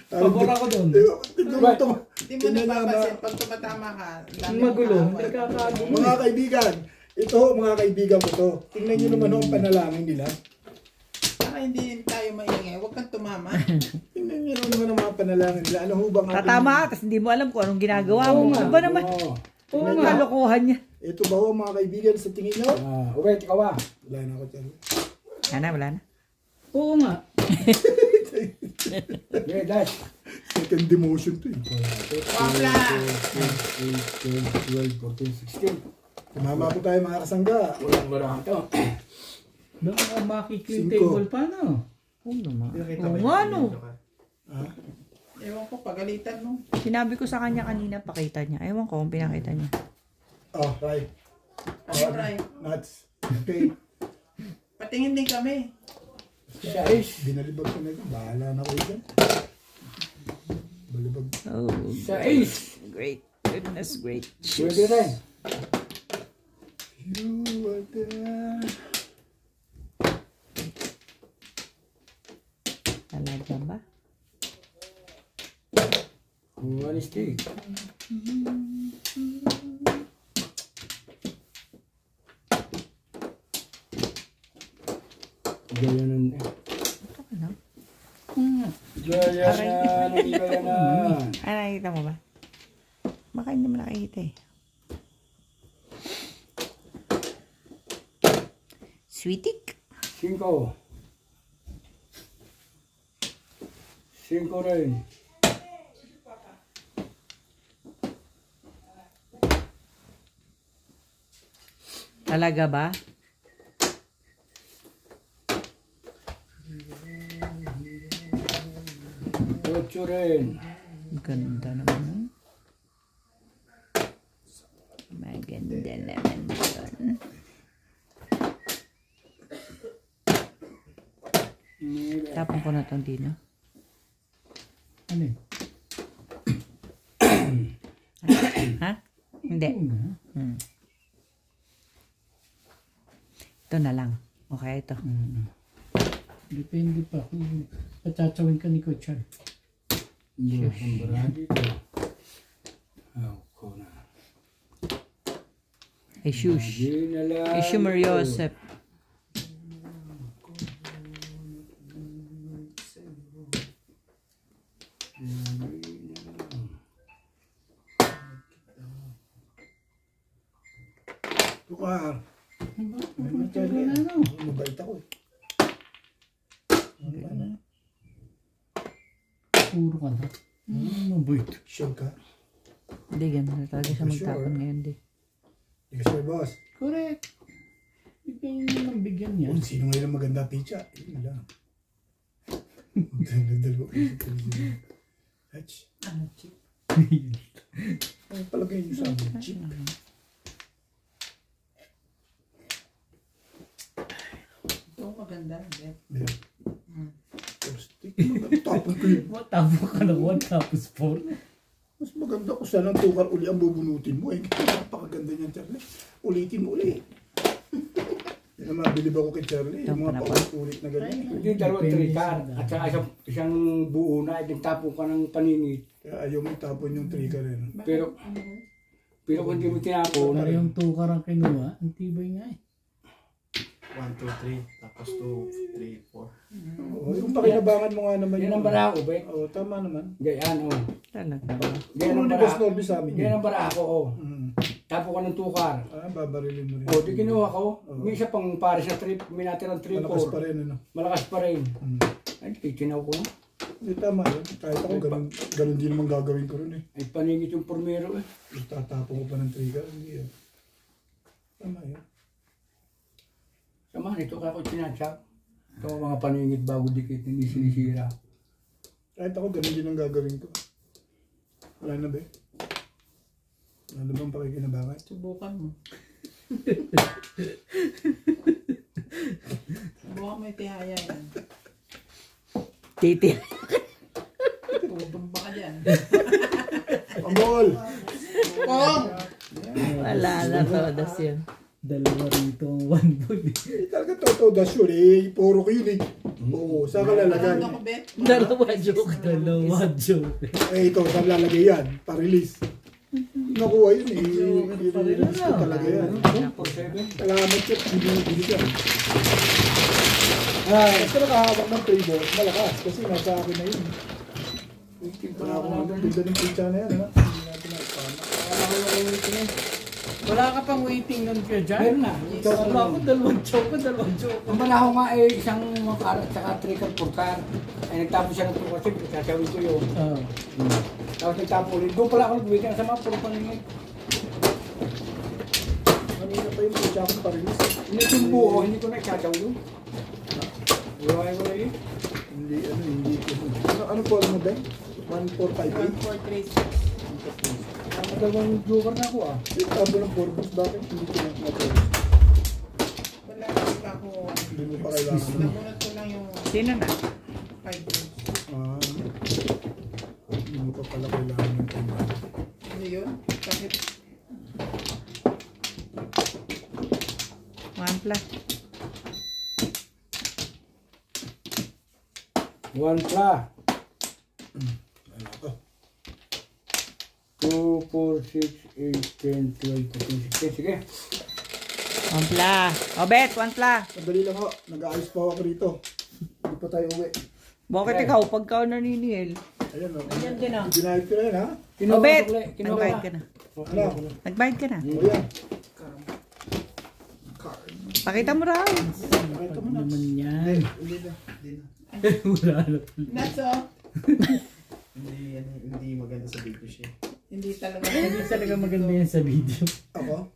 Pabor ako doon. Tingnan mo ito. Hindi mo napapansin. Pag tumatama ka, dami Magulo. kaaway. Nagkakagulo. Mga kaibigan, ito ho, mga kaibigan ko to. Tingnan nyo naman ho ang panalangin nila. Saka hindi tayo maingay. Huwag kang tumama. Tingnan nyo naman ang mga panalangin nila. Ano ho bang ating- Tatama ka, tapos hindi mo alam kung anong ginagawa mo. Ano ba naman? Oo. Ang kalokohan niya. Ito ba ho mga kaibigan sa tingin nyo? Wait, ikaw ah. Wala na ako dyan. Wala na. Oo nga. Yeah, that's. Second demotion to eh. Wapla! 12, 14, 16. Tumama po tayo mga kasangga. Walang marami to. Baka makikita yung 5. table pa, no? Oo naman. Oo nga, no. Ewan ko, pagalitan mo. Sinabi ko sa kanya kanina, pakita niya. Ewan ko kung pinakita niya. Oh, right. Ano, Ray? Nuts. Okay. Patingin din kami. Siya is. Binalibag ko na ito. Bahala na ko dyan. Balibag. Oh, Siya is. great. Goodness, great. Pwede rin. You are there. Talaga ba? One stick. Gaya nun eh. Ito ka na. Gaya na. Gaya na. Ay, nakikita mo ba? Baka hindi mo nakikita eh. Sweetik. 5. 5 rin. Talaga ba? Ocho rin. Ganda naman. Maganda naman yun. Tapon ko na itong dino. Ano eh? Ha? Hindi. Ito na lang. Okay, ito. Depende pa kung patatawin ka ni Coach Char. Ang barang dito. Ako na. Ay, shush. Ay, Yosef. Tukar. Mabait ako eh. Puro ka na. Mabait. Sure ka? Hindi, ganun na talaga siya magtapon ngayon, di. Hindi ka sure, boss. Correct. Bigyan nyo lang bigyan yan. Kung sino ngayon ang maganda pizza, yun lang. Nagdalawa ko sa Hatch. Ano, chip? Ang palagay niyo sa amin, chip. Ito maganda. Bet. Meron. Stick. Tapon ko yun. Matapos ka ng 1 tapos 4. Mas maganda kung saan ang tukar uli ang bubunutin mo. Napakaganda niyan, Charlie. Ulitin mo uli. Yan ang mabilib ako kay Charlie. Yung mga paulit na ganyan. Hindi, dalawang trikar. At saka isang buo na, itapon ka ng paningit. Kaya ayaw mo itapon yung trigger rin. Pero kung hindi mo tinapon, Para yung tukar ang kinuha, ang tibay nga eh. 1, 2, 3, tapos 2, 3, 4. Oo, yung pakinabangan mo nga naman yan ang barako, be. Oo, tama naman. Gayaan, oh. Talaga. Yan Ano ang ni Boss barako. Norby sa amin? Yan ang barako, oh. Mm. Tapo ka ng tukar. Babarilin mo rin. O, di kinuha ko. May isa pang pares na trip, may natirang 3, Malakas 4. pa rin, ano? Malakas pa rin. Mm. Ay, titinaw ko na. Hindi, tama yun. Kahit ako, ganun din naman gagawin ko rin eh. Ay, paningit yung pormero eh. Tatapon ko pa ng trigger. Hindi yun. Tama yun. Samahan ito kaya ko sinatsak. Ito ang mga paningit bago dikit, hindi sinisira. Kahit ako, ganun din ang gagawin ko. Wala na ba eh? Wala na bang pakikinabangan? Subukan mo. Subukan mo yung tihaya yan. Titi. Tumba ka dyan. Pangol! Kong! Wala na todas yun. Dalawa rito ang 1 boy. Talaga totoo das yun eh. Puro ko yun eh. Oo, saan ka lalagay? Ano ko, Bet? Dalawa joke. Dalawa joke. Eh ikaw, saan lalagay yan? Pa-release. Nakuha yun eh. I-release ko talaga yan. Salamat siya. Hindi siya. Basta nakahawak ng pre-board, malakas. Kasi nasa akin na yun. Wala akong maganda ng pizza na yan. Hindi natin na ipama. Wala ka pang waiting nun kaya dyan? Meron na. Wala ako, dalawang joke. Ang manaho nga eh, isang makar at saka trikar purkar. Ay nagtapos siya ng purkar, siyempre sasawin ko yun. Tapos nagtapos ulit. Doon pala ako nag-weekend sa mga puro paningit. Kanina pa yung pizza akong pa-release. Hindi yung buo, hindi ko na isasaw yun. Wala yun. Hindi ko. Ano po alam mo ba? 1458? 1436. Madalawang joker na ako ah. Yung tabo ng Borbos, bakit hindi ko na Wala kasi pa ako. Hindi mo pa kailangan. Namunod ko lang yung Sino na? 5 years. Hindi mo pa pala kailangan ng tingnan. Ano yun? Bakit? One plus. 1 pla. 2, 4, 6, 8, 10, 12, 14, 16. Sige. One plus. O bet, one plus. Sandali lang ho, nag-aayos pa ako rito. Hindi pa tayo uwi. Bakit ikaw pagka naninihil? Ayan o. Ayan din ah. Ginahit ko na yun ha. O bet, Kinuha nagbayad ka. ka na. Ano? Nagbayad ka na. O yan. Pakita mo raw. Pakita mo na. Naman yan. Hindi na. Wala na. Naso? Hindi maganda sa video siya. Hindi talaga. Hindi talaga maganda yan sa video. Ako?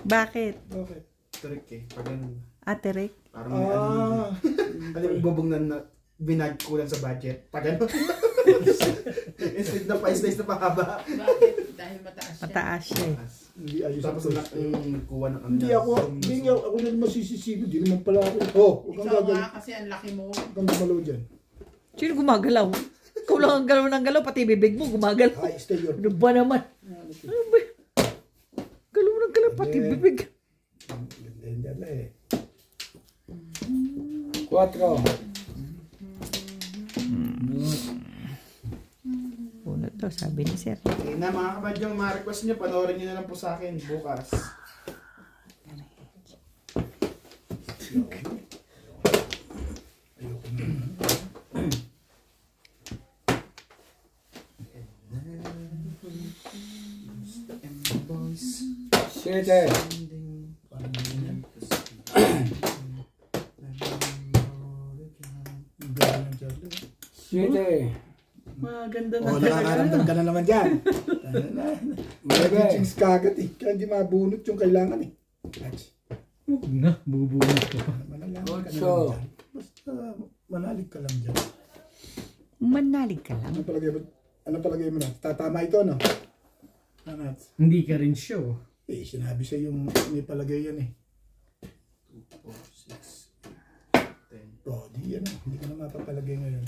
Bakit? Bakit? Trick eh. Pag ganun. Ate Rick? Parang may ano. Ah. Alam mo, bubong na binag kulang sa budget. Pag ano. Instead na pa-slice na pahaba. Bakit? Dahil mataas siya. Mataas siya eh. Hindi ayos Tapos ako. kuha ng ano. Hindi ako na masisisibo. Hindi naman pala ako. Oh, huwag kang Ikaw gagalaw. nga kasi ang laki mo. Huwag kang gumalaw dyan. Sino gumagalaw? Ikaw lang ang galaw ng galaw, pati bibig mo gumagalaw. Ay, stay your. Ano ba naman? Ano ba? Galaw ng galaw, pati bibig. Ganda na eh. 4. Puno to, sabi ni Sir. Okay na mga kabadyong, ma-request nyo, panoorin nyo na lang po sa akin bukas. Sete. Sete. Maganda na Oh, talaga. nakakaramdam ka na naman dyan. Bebe. Teachings kagad eh. Kaya hindi mabunot yung kailangan eh. Huwag na, bubunot ka pa. Manalalig ka na lang Ocho. dyan. Basta manalig ka lang dyan. Manalig ka lang. Ano palagay mo na? Tatama ito, no? Ano? Hindi ka rin sure. Eh, sinabi sa yung may palagay yan eh. 2, 4, 6, 10. Body. hindi ko na mapapalagay ngayon.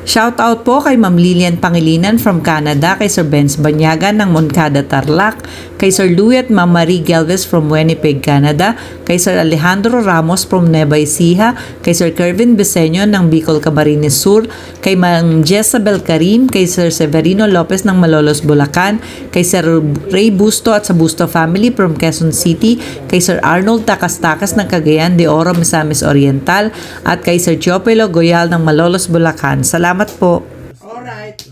Shoutout po kay Ma'am Lilian Pangilinan from Canada, kay Sir Benz Banyagan ng Moncada Tarlac, kay Sir Louie at Ma'am Marie Galvez from Winnipeg, Canada, kay Sir Alejandro Ramos from Nueva Ecija, kay Sir Kervin Beseño ng Bicol Camarines Sur, kay Ma'am Jezabel Karim, kay Sir Severino Lopez ng Malolos, Bulacan, kay Sir Ray Busto at sa Busto family from Quezon City, kay Sir Arnold Takas-Takas ng Cagayan de Oro, Misamis Oriental, at kay Sir Giopelo Goyal ng Malolos, Bulacan. Salamat po. Alright.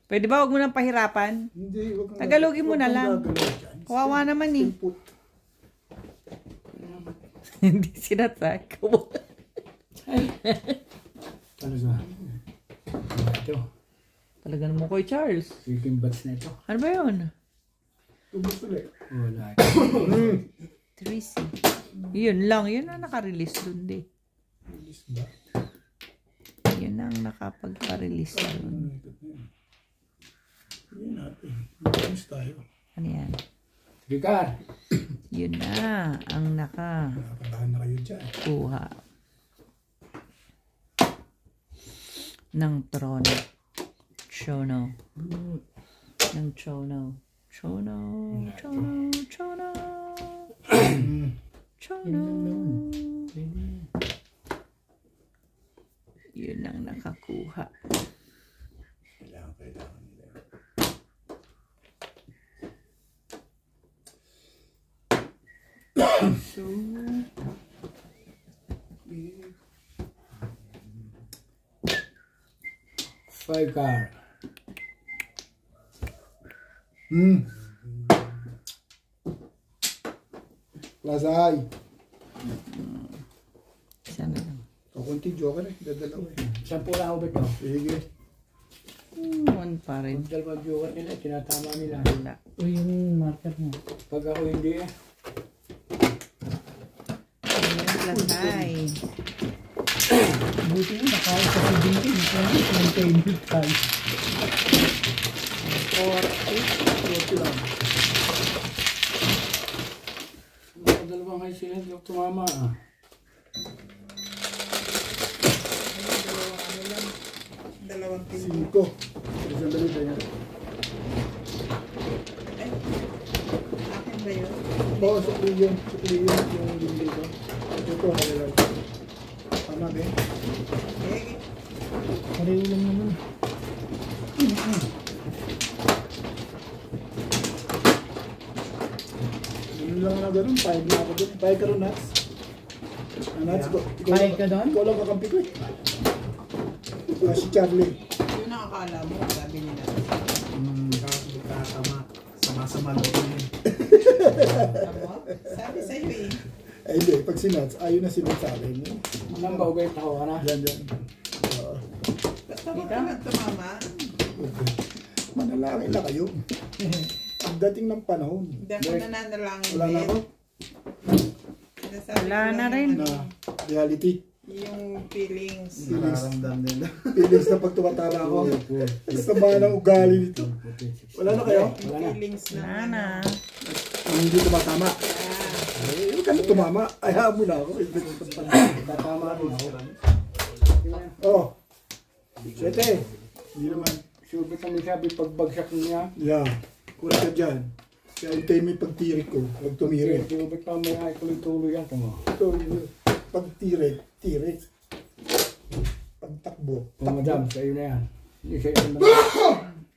Pwede ba wag mo nang pahirapan? Hindi, wag kang Tagalogin mo na lang. gagawin dyan. Kawawa naman eh. Input. Hindi sinatag. Ano sa? Ito. Talagang mo koy Charles. Chicken bats na ito. Ano ba yun? Tubos ulit. Wala. Tracy. Yun lang. Yun ang nakarelease dun di. Yun ang nakapagpa-release dun. Hindi natin. Mamis tayo. Ano yan? Ricard. Yun na ang Nakakalahan na kayo dyan. nakakuha ng trono. Chono. Ng chono. Chono. Chono. Chono. Chono. Yun ang nakakuha. Kailangan nila. So, five car. Lasay. Isa na lang. Kakunti joker eh. Dadalaw eh. Sampu lang ako ito. Sige. One pa rin. Ang dalawang joker nila, tinatama nila. Wala. O yung marker mo. Pag ako hindi eh. Ayan, latay. Buti yun, nakain sa CBD. Maintained tayo. Mga dalawang high sila, yung tumama ah. Dalawang pin. 5. Isang dali ba yan? Akin ba yun? Oo, sukli yun. Sukli yun yung bibili ko. Ito, halal. Tama ba eh? Eh, Pareho lang naman. Yun lang na ganun. 5 na ako doon. 5 ka rin, Nats. Nats, Five ka doon? Ikaw lang kakampi ko eh. Si Charlie. yun ang akala mo, sabi nila. Tama. Sama-sama loob yun. Tama? Sabi sa'yo eh. Ay hindi, pag si Nats, ayun na si Nats sa akin. Anong ba ugay ako na? Yan, yan. Oo. Basta wag ka lang tumama. Manalangin lang kayo. Pagdating ng panahon, Hindi ako nananalangin wala na ako Sinasabi Wala ko na lang rin. na reality. Yung feelings. Nararamdam nila. Feelings na pag tumatama ako. Sama ng ugali nito. Wala na kayo? Yung feelings na. Wala na. Ang hindi tumatama. Ah, Eh, huwag ka na tumama. Ayaw mo na ako. Tatama rin ako. Oh. Sete. Hindi naman. Sure ba kami sabi pagbagsak niya? Yeah. Kurang ka dyan. Kaya hintayin mo yung pagtirik ko. Huwag tumirik. Sure ba kami ay tuloy-tuloy yan tamo? Ito, pagtirik, tirik. Pagtakbo, Oh, madam, takbo. sa'yo na yan. Hindi sa'yo naman.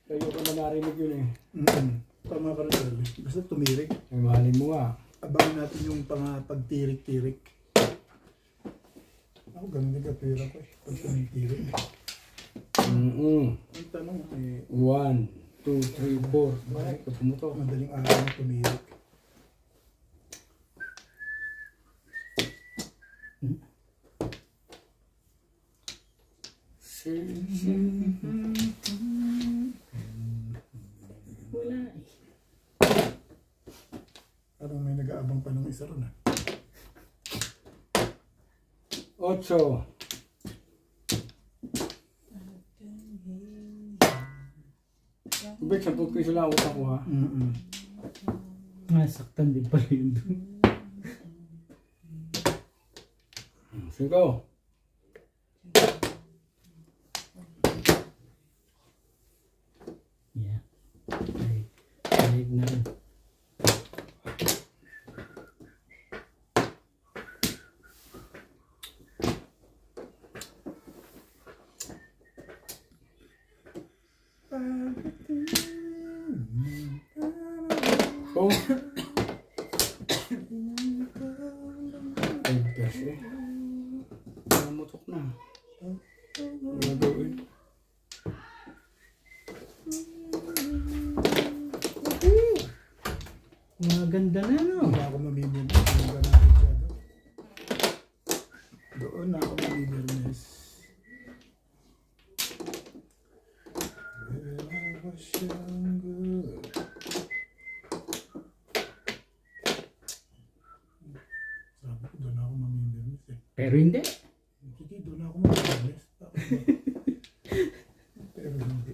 Sa'yo ka man narinig yun eh. Tama ka rin, Charlie. Basta tumirik. Ay, mahalin mo nga. Abangan natin yung pagtirik-tirik. Ako, ganun din kapira ko eh. Pag tumitirik. Ang tanong, 1, eh, 2, 3, 4. Bakit? Ito mo to. madaling araw na tumirik. Parang may nag-aabang pa ng isa ron ah. 8. Ubek, 10 piso lang utang ko ha. Nasaktan din pala yun doon. Sige. Yeah. Ay na rin. So, ay, kasi. Namutok na. Ano gawin? Maganda na, no? Hindi ako mamimili. Doon na ako mamimili. Sabi ko doon ako mamimili. Pero hindi. Sige, doon ako mamimili. Pero hindi.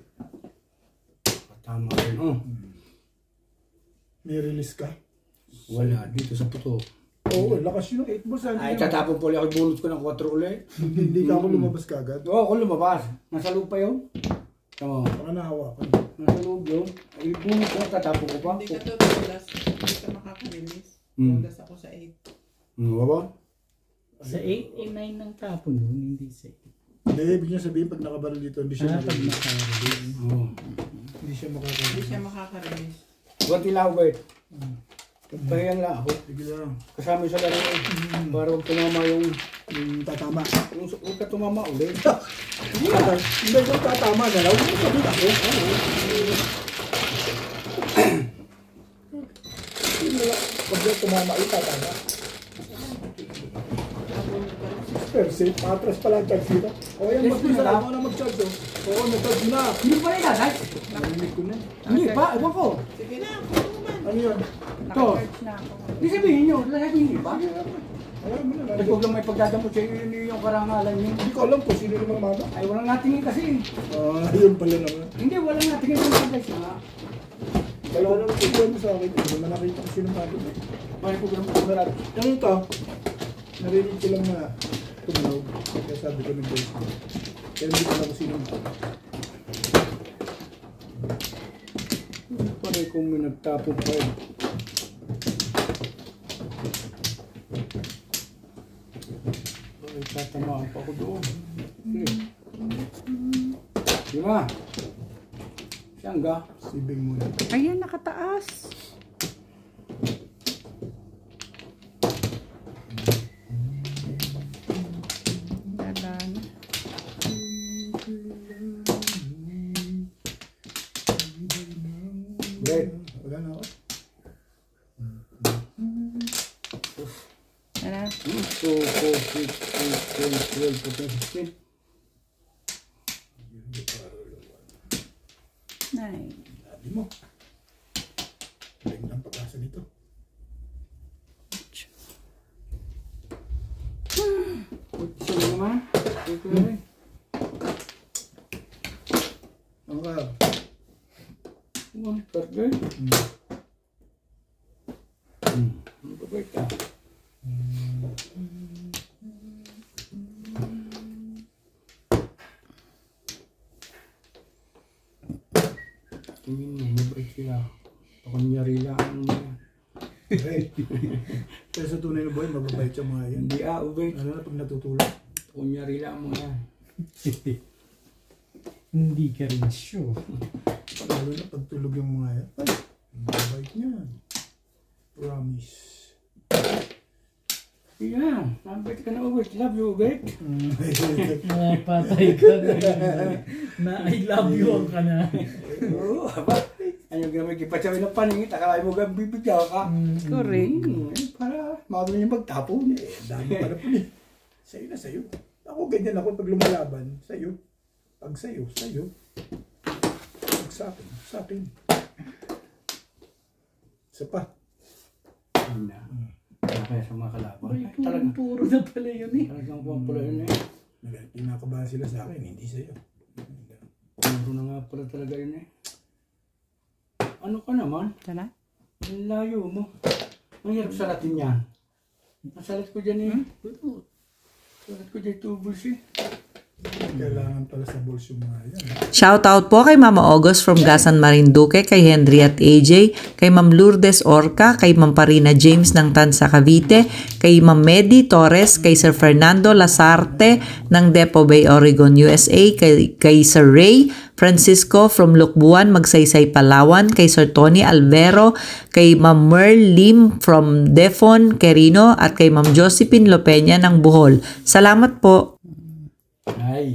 Tama rin, oh. May release ka? Wala, dito sa puto. Oo, lakas yun. 8 balls. Ay, tatapon po ulit ako, bunot ko ng 4 ulit. Hindi ka ako lumabas kagad. Oo, ako lumabas. Nasa loob pa yun. Tama. Baka nahawakan. Nasa loob yun. Ay, bunot ko, tatapon ko pa. Hindi ka to tulas. Hindi ka makaka-release. Tulas ako sa 8. Ba? Sa 8, 9 ng tapon nun, hindi sa 8. Hindi, ibig niya sabihin pag nakabaril dito, hindi siya Pag makaka-release. nakarelate. Oo. Hindi siya Hindi makaka-release. siya makaka-release. Buti lang ako, wait. Pagpahiyang lang ako. Sige lang. Kasama yung sa laro eh. Para huwag tumama yung... Yung tatama. Huwag ka tumama ulit. Hindi yung tatama na lang. Huwag ka dito ako. Pag yung tumama, yung tatama. Percent, patras pala ang charge dito. O yan, mag-charge na. Ako na mag-charge. Oo, nag-charge na. Hindi pa rin natin. Narinig ko na. Hindi pa, ewan ko. Sige na, ako naman. Ano yun? Naka-charge na ako. Hindi sabihin nyo, lahat hindi pa. Alam mo na. Huwag lang may pagdadamot sa inyo yung karangalan nyo. Hindi ko alam kung sino namang mama. Ay, walang natingin kasi. Yun pala naman. Hindi, walang natingin kung saan guys na. Dalawa naman ikuha mo sa akin. Hindi naman nakita ko sino mama. May program ko na rin. Ano ito? Narinig ko lang na tumawag. Kaya sabi ko nag-voice ko. Kaya hindi ko alam kung sino mama. Pare kung may nagtapon pa eh. Ay, tatamaan pa ako doon. Sige. Diba? Siyang ga? Sibing muna. Ayan, nakataas. Dalan. Red. Wala na ako. Ano? 2, 4, 6, 8, 10, 12, 14, 15. Nine. Sabi mo. Galing ng pag-asa dito. Isa mo naman. Ito na rin. Ano ka? Target. Ano ba ba ito? Tingin mo, mabait sila. Pakunyari lang ano mo yan. Okay. Pero sa tunay na buhay, mababait yung mga yan. Hindi ubay. Ano na pag natutulog? Pakunyari lang mo yan. Hindi ka rin sure. Lalo na pagtulog yung mga yan. Ay, mababait niyan. Promise. Yan, mabait ka na ubay. Love you ubay. Napatay ka na. Na I love you ka na. Oo, haba. Ano gamay kipatsawin ng paningit. Akala mo gang bibigyan ka. Correct. Para mabili niya magtapon. Dami pa na po eh. Sa'yo na sa'yo. Ako ganyan ako pag lumalaban. Sa'yo. Pag sa'yo, sa'yo. Pag sa akin. Isa pa. Yun na. Kaya sa mga kalaban. Ay, Talagang puro na pala yun eh. Talagang kuwang pula yun eh. Pinakabahan sila sa akin, hindi sa'yo. Puro na nga pala talaga yun eh. Ano ka naman? Sana? Ang layo mo. Ang hirap salatin yan. Nasalat ko dyan eh. Salat ko dyan tubos eh. Kailangan pala sa bulso mga yan. Shoutout po kay Mama August from Gasan Marinduque, kay Henry at AJ, kay Ma'am Lourdes Orca, kay Ma'am Parina James ng Tansa Cavite, kay Ma'am Medi Torres, kay Sir Fernando Lasarte ng Depo Bay, Oregon, USA, kay Sir Ray Francisco from Lukbuan, Magsaysay, Palawan, kay Sir Tony Alvero, kay Ma'am Merl Lim from Defon, Quirino, at kay Ma'am Josephine Lopeña ng Bohol. Salamat po. Ay.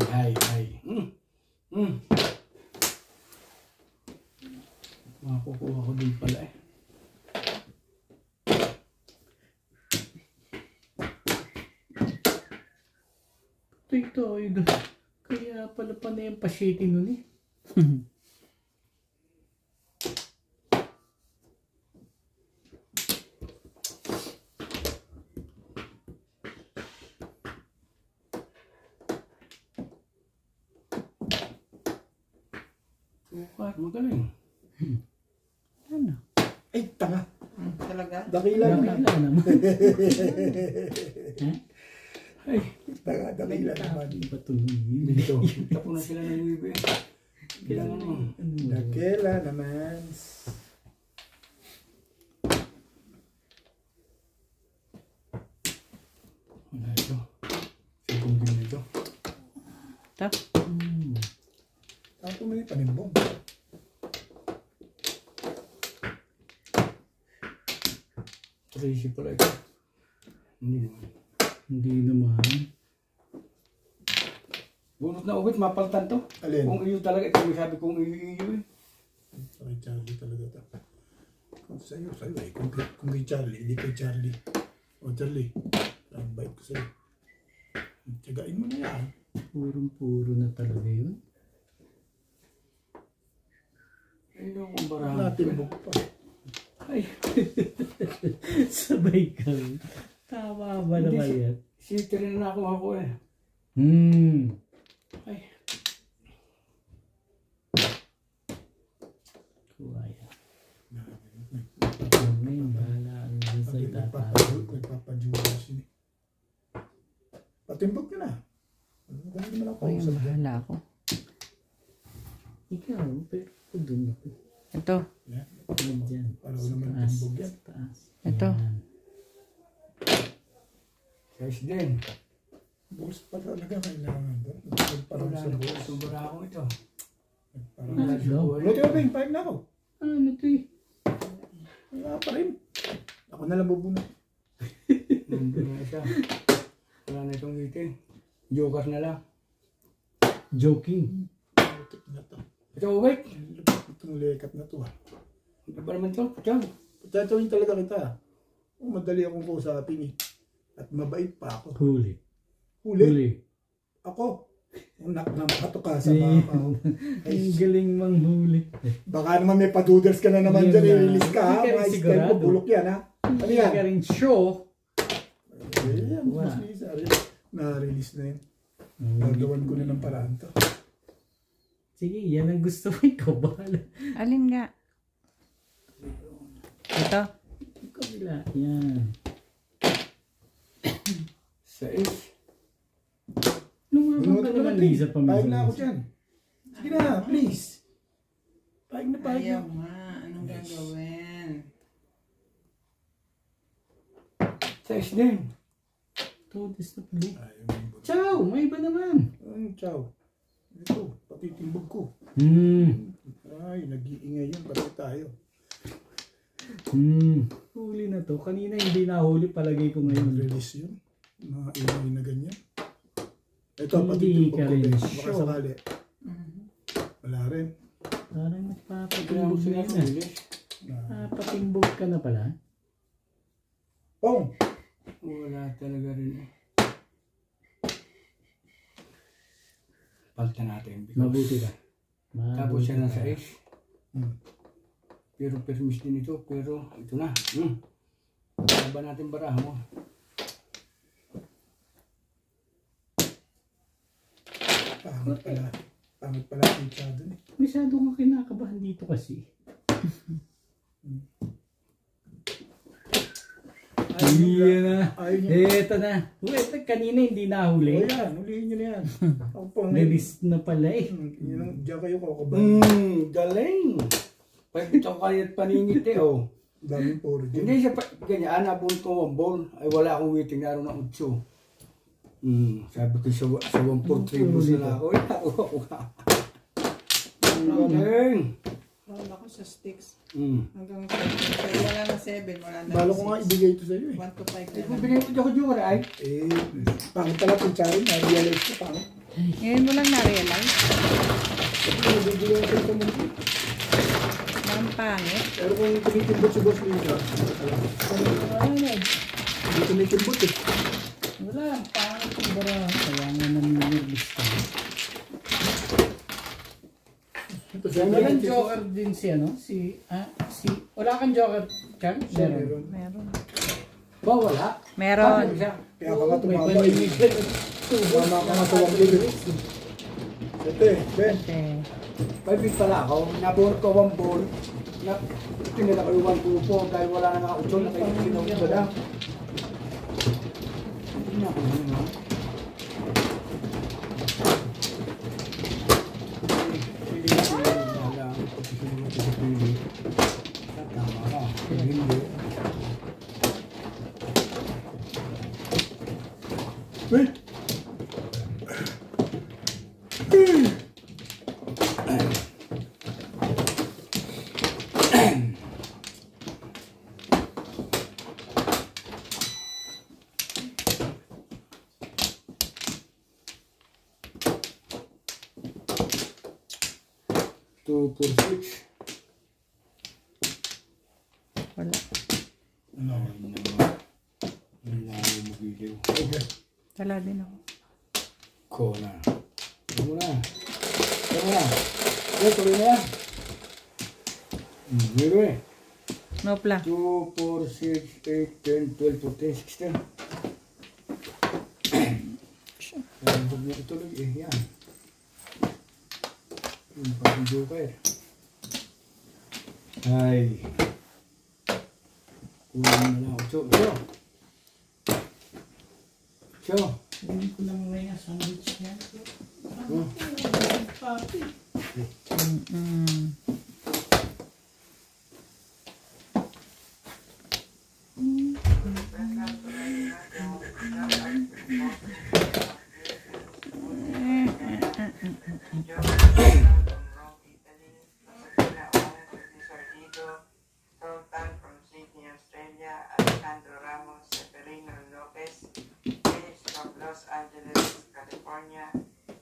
Makukuha ko din pala eh. Ito, idol. Kaya pala pa na yung pasyete nun eh. Sukar, magaling. Ano? Ay, tanga. Talaga? Dakila naman. Ay, Dakila naman. dito. Tapo na sila ng libe. Kailangan mo. Dakila naman. Wala ito. Sigong din ito. Ito? Ako may panimbong. Tracy pala ito. Hindi naman. Hindi naman. Bunot na uwit, mapaltan to. Alin? Kung iyo talaga, ito may sabi kong iyo eh. Kay Charlie talaga ito. Kung sa'yo eh. Kung kay Charlie, hindi kay Charlie. O Charlie, ang bait ko sa'yo. Tiyagain mo na yan. Purong-puro na talaga yun. Ayun ang barahan. Natimbok pa. Ay, Sabay ka. Tama ba naman yan? siti rin na ako eh. Ay, Kuwaya. Ngayon, bahala ang sa'yo tatawag. Nagpapajuwas yun eh. Patimbok nyo na. Ganun naman ako. Ayun, bahala ako. Ikaw, pero doon ako. Ito. Diyan. Para ko naman Taas. timbog yan. Taas. Ito. Yan. guys din. Bulls pa talaga kailangan doon. Parang Wala sa na po bulls. itong barahong ito. Parang Wala Ano? siya po. Luto na Bing, 5 na ako. Ano to eh? Wala pa rin. Ako na lang bubunot. Nandun na siya. Wala na itong itin. Joker na lang. Joking. Lutot na to. Ito, wait. Itong lekat na to ha. Ito pa naman ito. Ito. Tatawin talaga kita. Madali akong kausapin eh. At mabait pa ako. Huli. Huli. Huli. Ako. Nampato ka sa mga kao. Ang galing manghuli. Baka naman may padoodles ka na naman Yun dyan. na. I-release ka ha. Hindi ka Mga rin style ko. sigurado. Bulok yan ha. Ano Hindi yan? ka rin show. Ayan. Wala. Mas release. Na-release na yun. Nagawan ko na ng paraan to. Sige, yan ang gusto mo. Ikaw bahala. Alin nga? Ito. Kabila. Yan. 6. Lumabang ka naman, Lisa, Paig na ako paminsan. dyan. Sige na, please. Paig na, paig na. Ayaw nga. Anong gagawin? 6 din. Todes na pala. Ayaw mo ba? Ciao! May iba naman. Ciao. Ito, pati timbog ko. Ay, nag-iingay yun. Pati tayo. Huli na to. Kanina hindi nahuli, palagay ko ngayon. Release yun. Mga ingay na ganyan. Ito, pati Hindi timbog ka ko. rin Baka sure. sakali. Wala rin. Parang Kaya nagpapatimbog mo na sila yan. huli. Patimbog ka na pala. Pong! Wala talaga rin eh. Palta natin. because- Mabuti ka. Tapos siya na sa 6. Hmm. Pero permis din ito. Pero ito na. Ba natin baraha mo. Pangit pala. Pangit pala ang pizza dun eh. Masyado kang kinakabahan dito kasi. Ayun na. Ayun yun. Ito na. Ito kanina hindi nahuli. O yan, hulihin nyo na yan. Ako pang Release na pala eh. Diyan kayo kakabahan. Galing. Pagkita ko kayo at paningit eh, oh. Daming puro dyan. Hindi siya ganyan, nabun ko ang ball. Ay wala akong waiting na araw ng 8. Sabi ko sa 143 bus na ako. Galing. Wala ko sa sticks. Mm. Hanggang 7. So, wala na 7. Wala na Balo ko nga ibigay ito sa iyo eh. 1 to 5 Kung na. binigay ko dyan ko Jura ay. Pangit pala kung charin, na-realize ko pangit. Ngayon mo lang na-realize. Bibigyan ko ito muna. Ang pangit. Pero kung tumikimbot si Boss Lisa, hindi tumikimbot eh. Wala, pangit yung bara. Kaya nga nangyayarlis ka. Ito Walang joker din si ano? Wala kang joker, Chan? Meron. Meron. Ba wala? Meron. Siya. Kaya ka nga May tumaba eh. panimigan. Tama ka nga sa 1 Ito eh, Ben. Okay. 5 feet pala ako. Nabunot ko 1 ball. Tinila ko yung 1 2 dahil wala na nga 8 na kayo sinong bada. Hindi na ako naman. Wait! 2 4 6. Wala. Wala ako magiliw. Wala din ako. Ko na. Ito mo na. Ito mo na. Ito, tuloy na yan. Meron eh. No plan. 2, 4, 6, 8, 10, 12, 14, 16. Yan, huwag niya ituloy eh. Yan. Yung pang joker. Ay. Kulang na lang. Cho. Hindi ko lang ngayon sandwich niya. Papi. Sultan from Sydney, Australia, Alejandro Ramos, Severino Lopez, Felix of Los Angeles, California,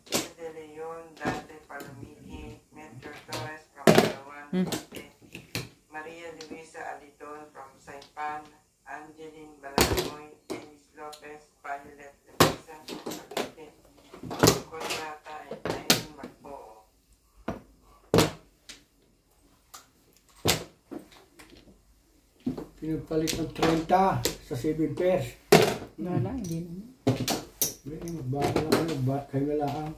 De Leon, Dante Palomiki, Metro Torres from Palawan, Cavite, Maria Luisa Alidon from Saipan, Angeline Balagoy, Dennis Lopez, Violet Luisa from Cavite, Conrata, and Aileen Magpoo. Pinagpalit ng 30 sa 7 pairs. Wala, hindi naman. Hindi, magbaka lang ano, kayo na lang.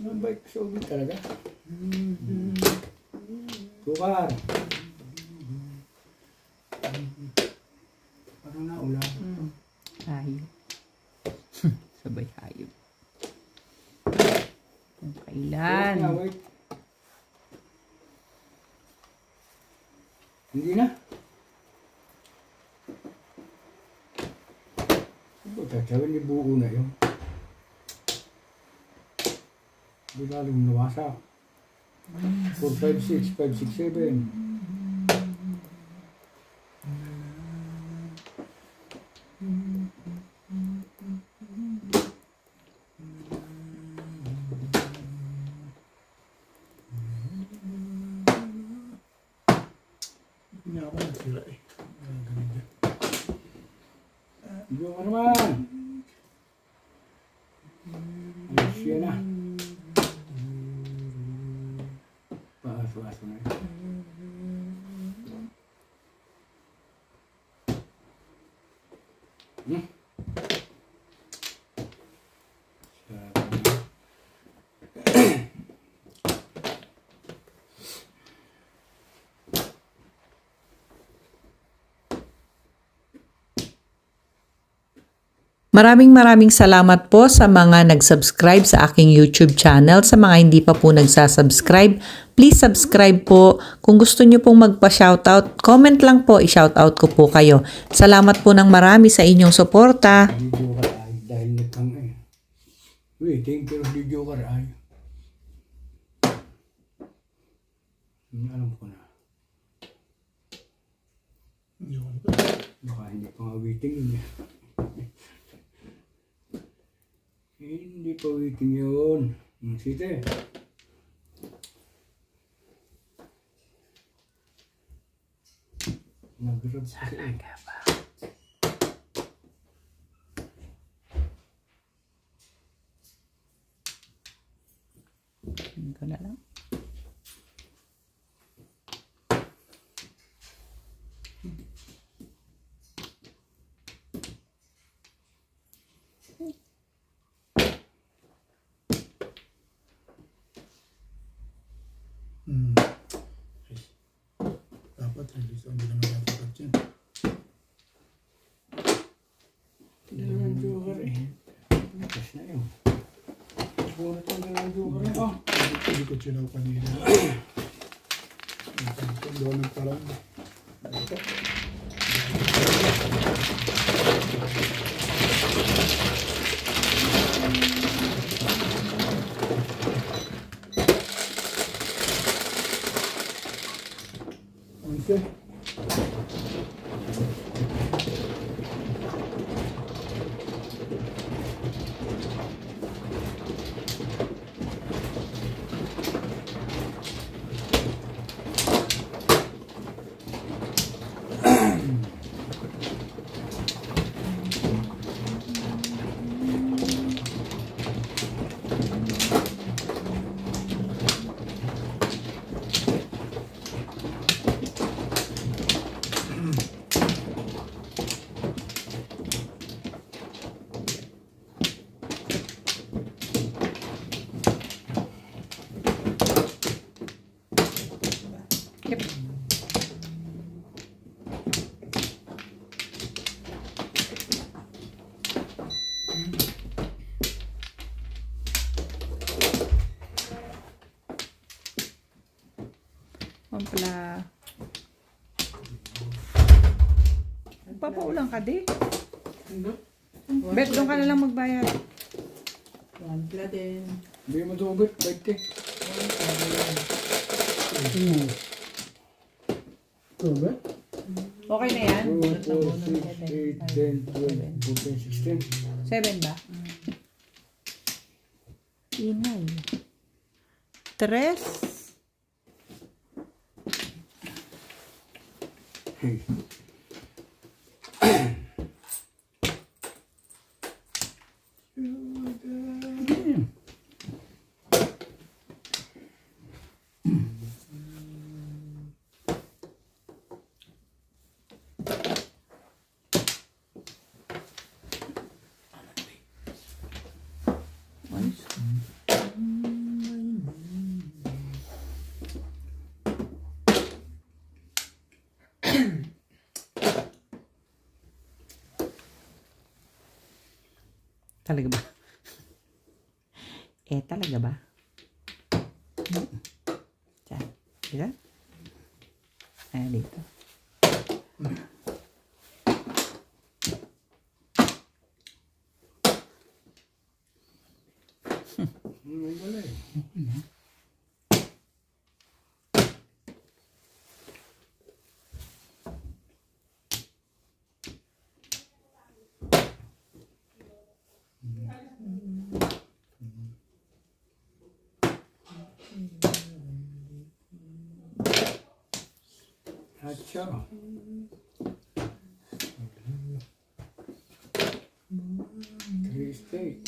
Mabait sa ulit talaga. Tukar. Parang naulan. Hayop. Sabay hayop. Kung kailan. Wait. Hindi na. Tatawin ni buo na yun. Hindi lalong nawasak. 4, 5, 6, 5, 6, 7. Hindi ako nasira eh. Ganun. Hindi ka naman. Ayos yan na. Paaso-aso na yun. Sarap. Maraming salamat po sa mga nag-subscribe sa aking YouTube channel. Sa mga hindi pa po nagsasubscribe, please subscribe po. Kung gusto nyo pong magpa-shoutout, comment lang po, i-shoutout ko po kayo. Salamat po ng marami sa inyong suporta. Video ka ay dahil nagkang eh. Waiting pero video ka ay. Alam ko na. Baka hindi pa nga waiting yun eh. Hindi pa waiting yun. Site. Nagrab talaga ba? Ito na lang. Dapat release ang hindi naman dapat dyan. Dalawang joker eh. Nakas na yun. Bunot ang dalawang joker eh. Oh. Hindi ko sinaw kanina. Doon ang parang. Okay. Pala. Papaulang ka di. Bet, doon ka na lang magbayad. Wampla din. Hindi mo dugot. Bait eh. Okay na yan? 2, 4, 6, 8, 10, 12, 14, 16. 7 ba? Inay. 3. Hey. Talaga ba? Talaga ba? Diyan. Diyan? Dito. Acha. Three state.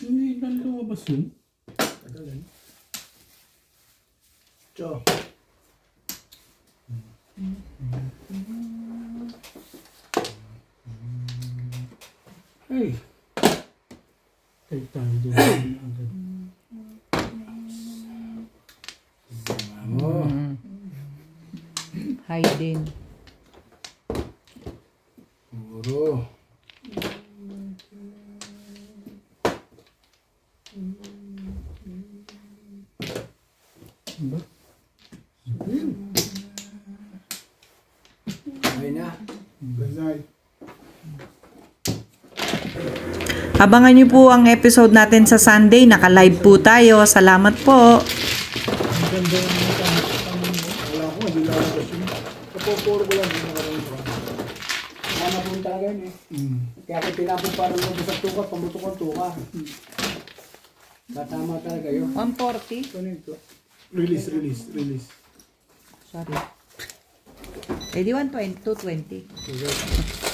Hindi na lumabas yun. Tagalin. Cho. Hey. Take tayo doon agad. Vamos. Hayden. Puro. Ayun na. Lazay. Abangan niyo po ang episode natin sa Sunday. Naka-live po tayo. Salamat po. Ang ganda ng mga wala ko, hindi lalabas yun. Kapoporo ko lang, hindi nakarang ko. Tama po talaga yun eh. Kaya kung tinapon parang lubos ang tuka, pamutok ang tuka. Tama talaga yun. 140. Ano ito? Release. Sorry. Eh di 120, 220.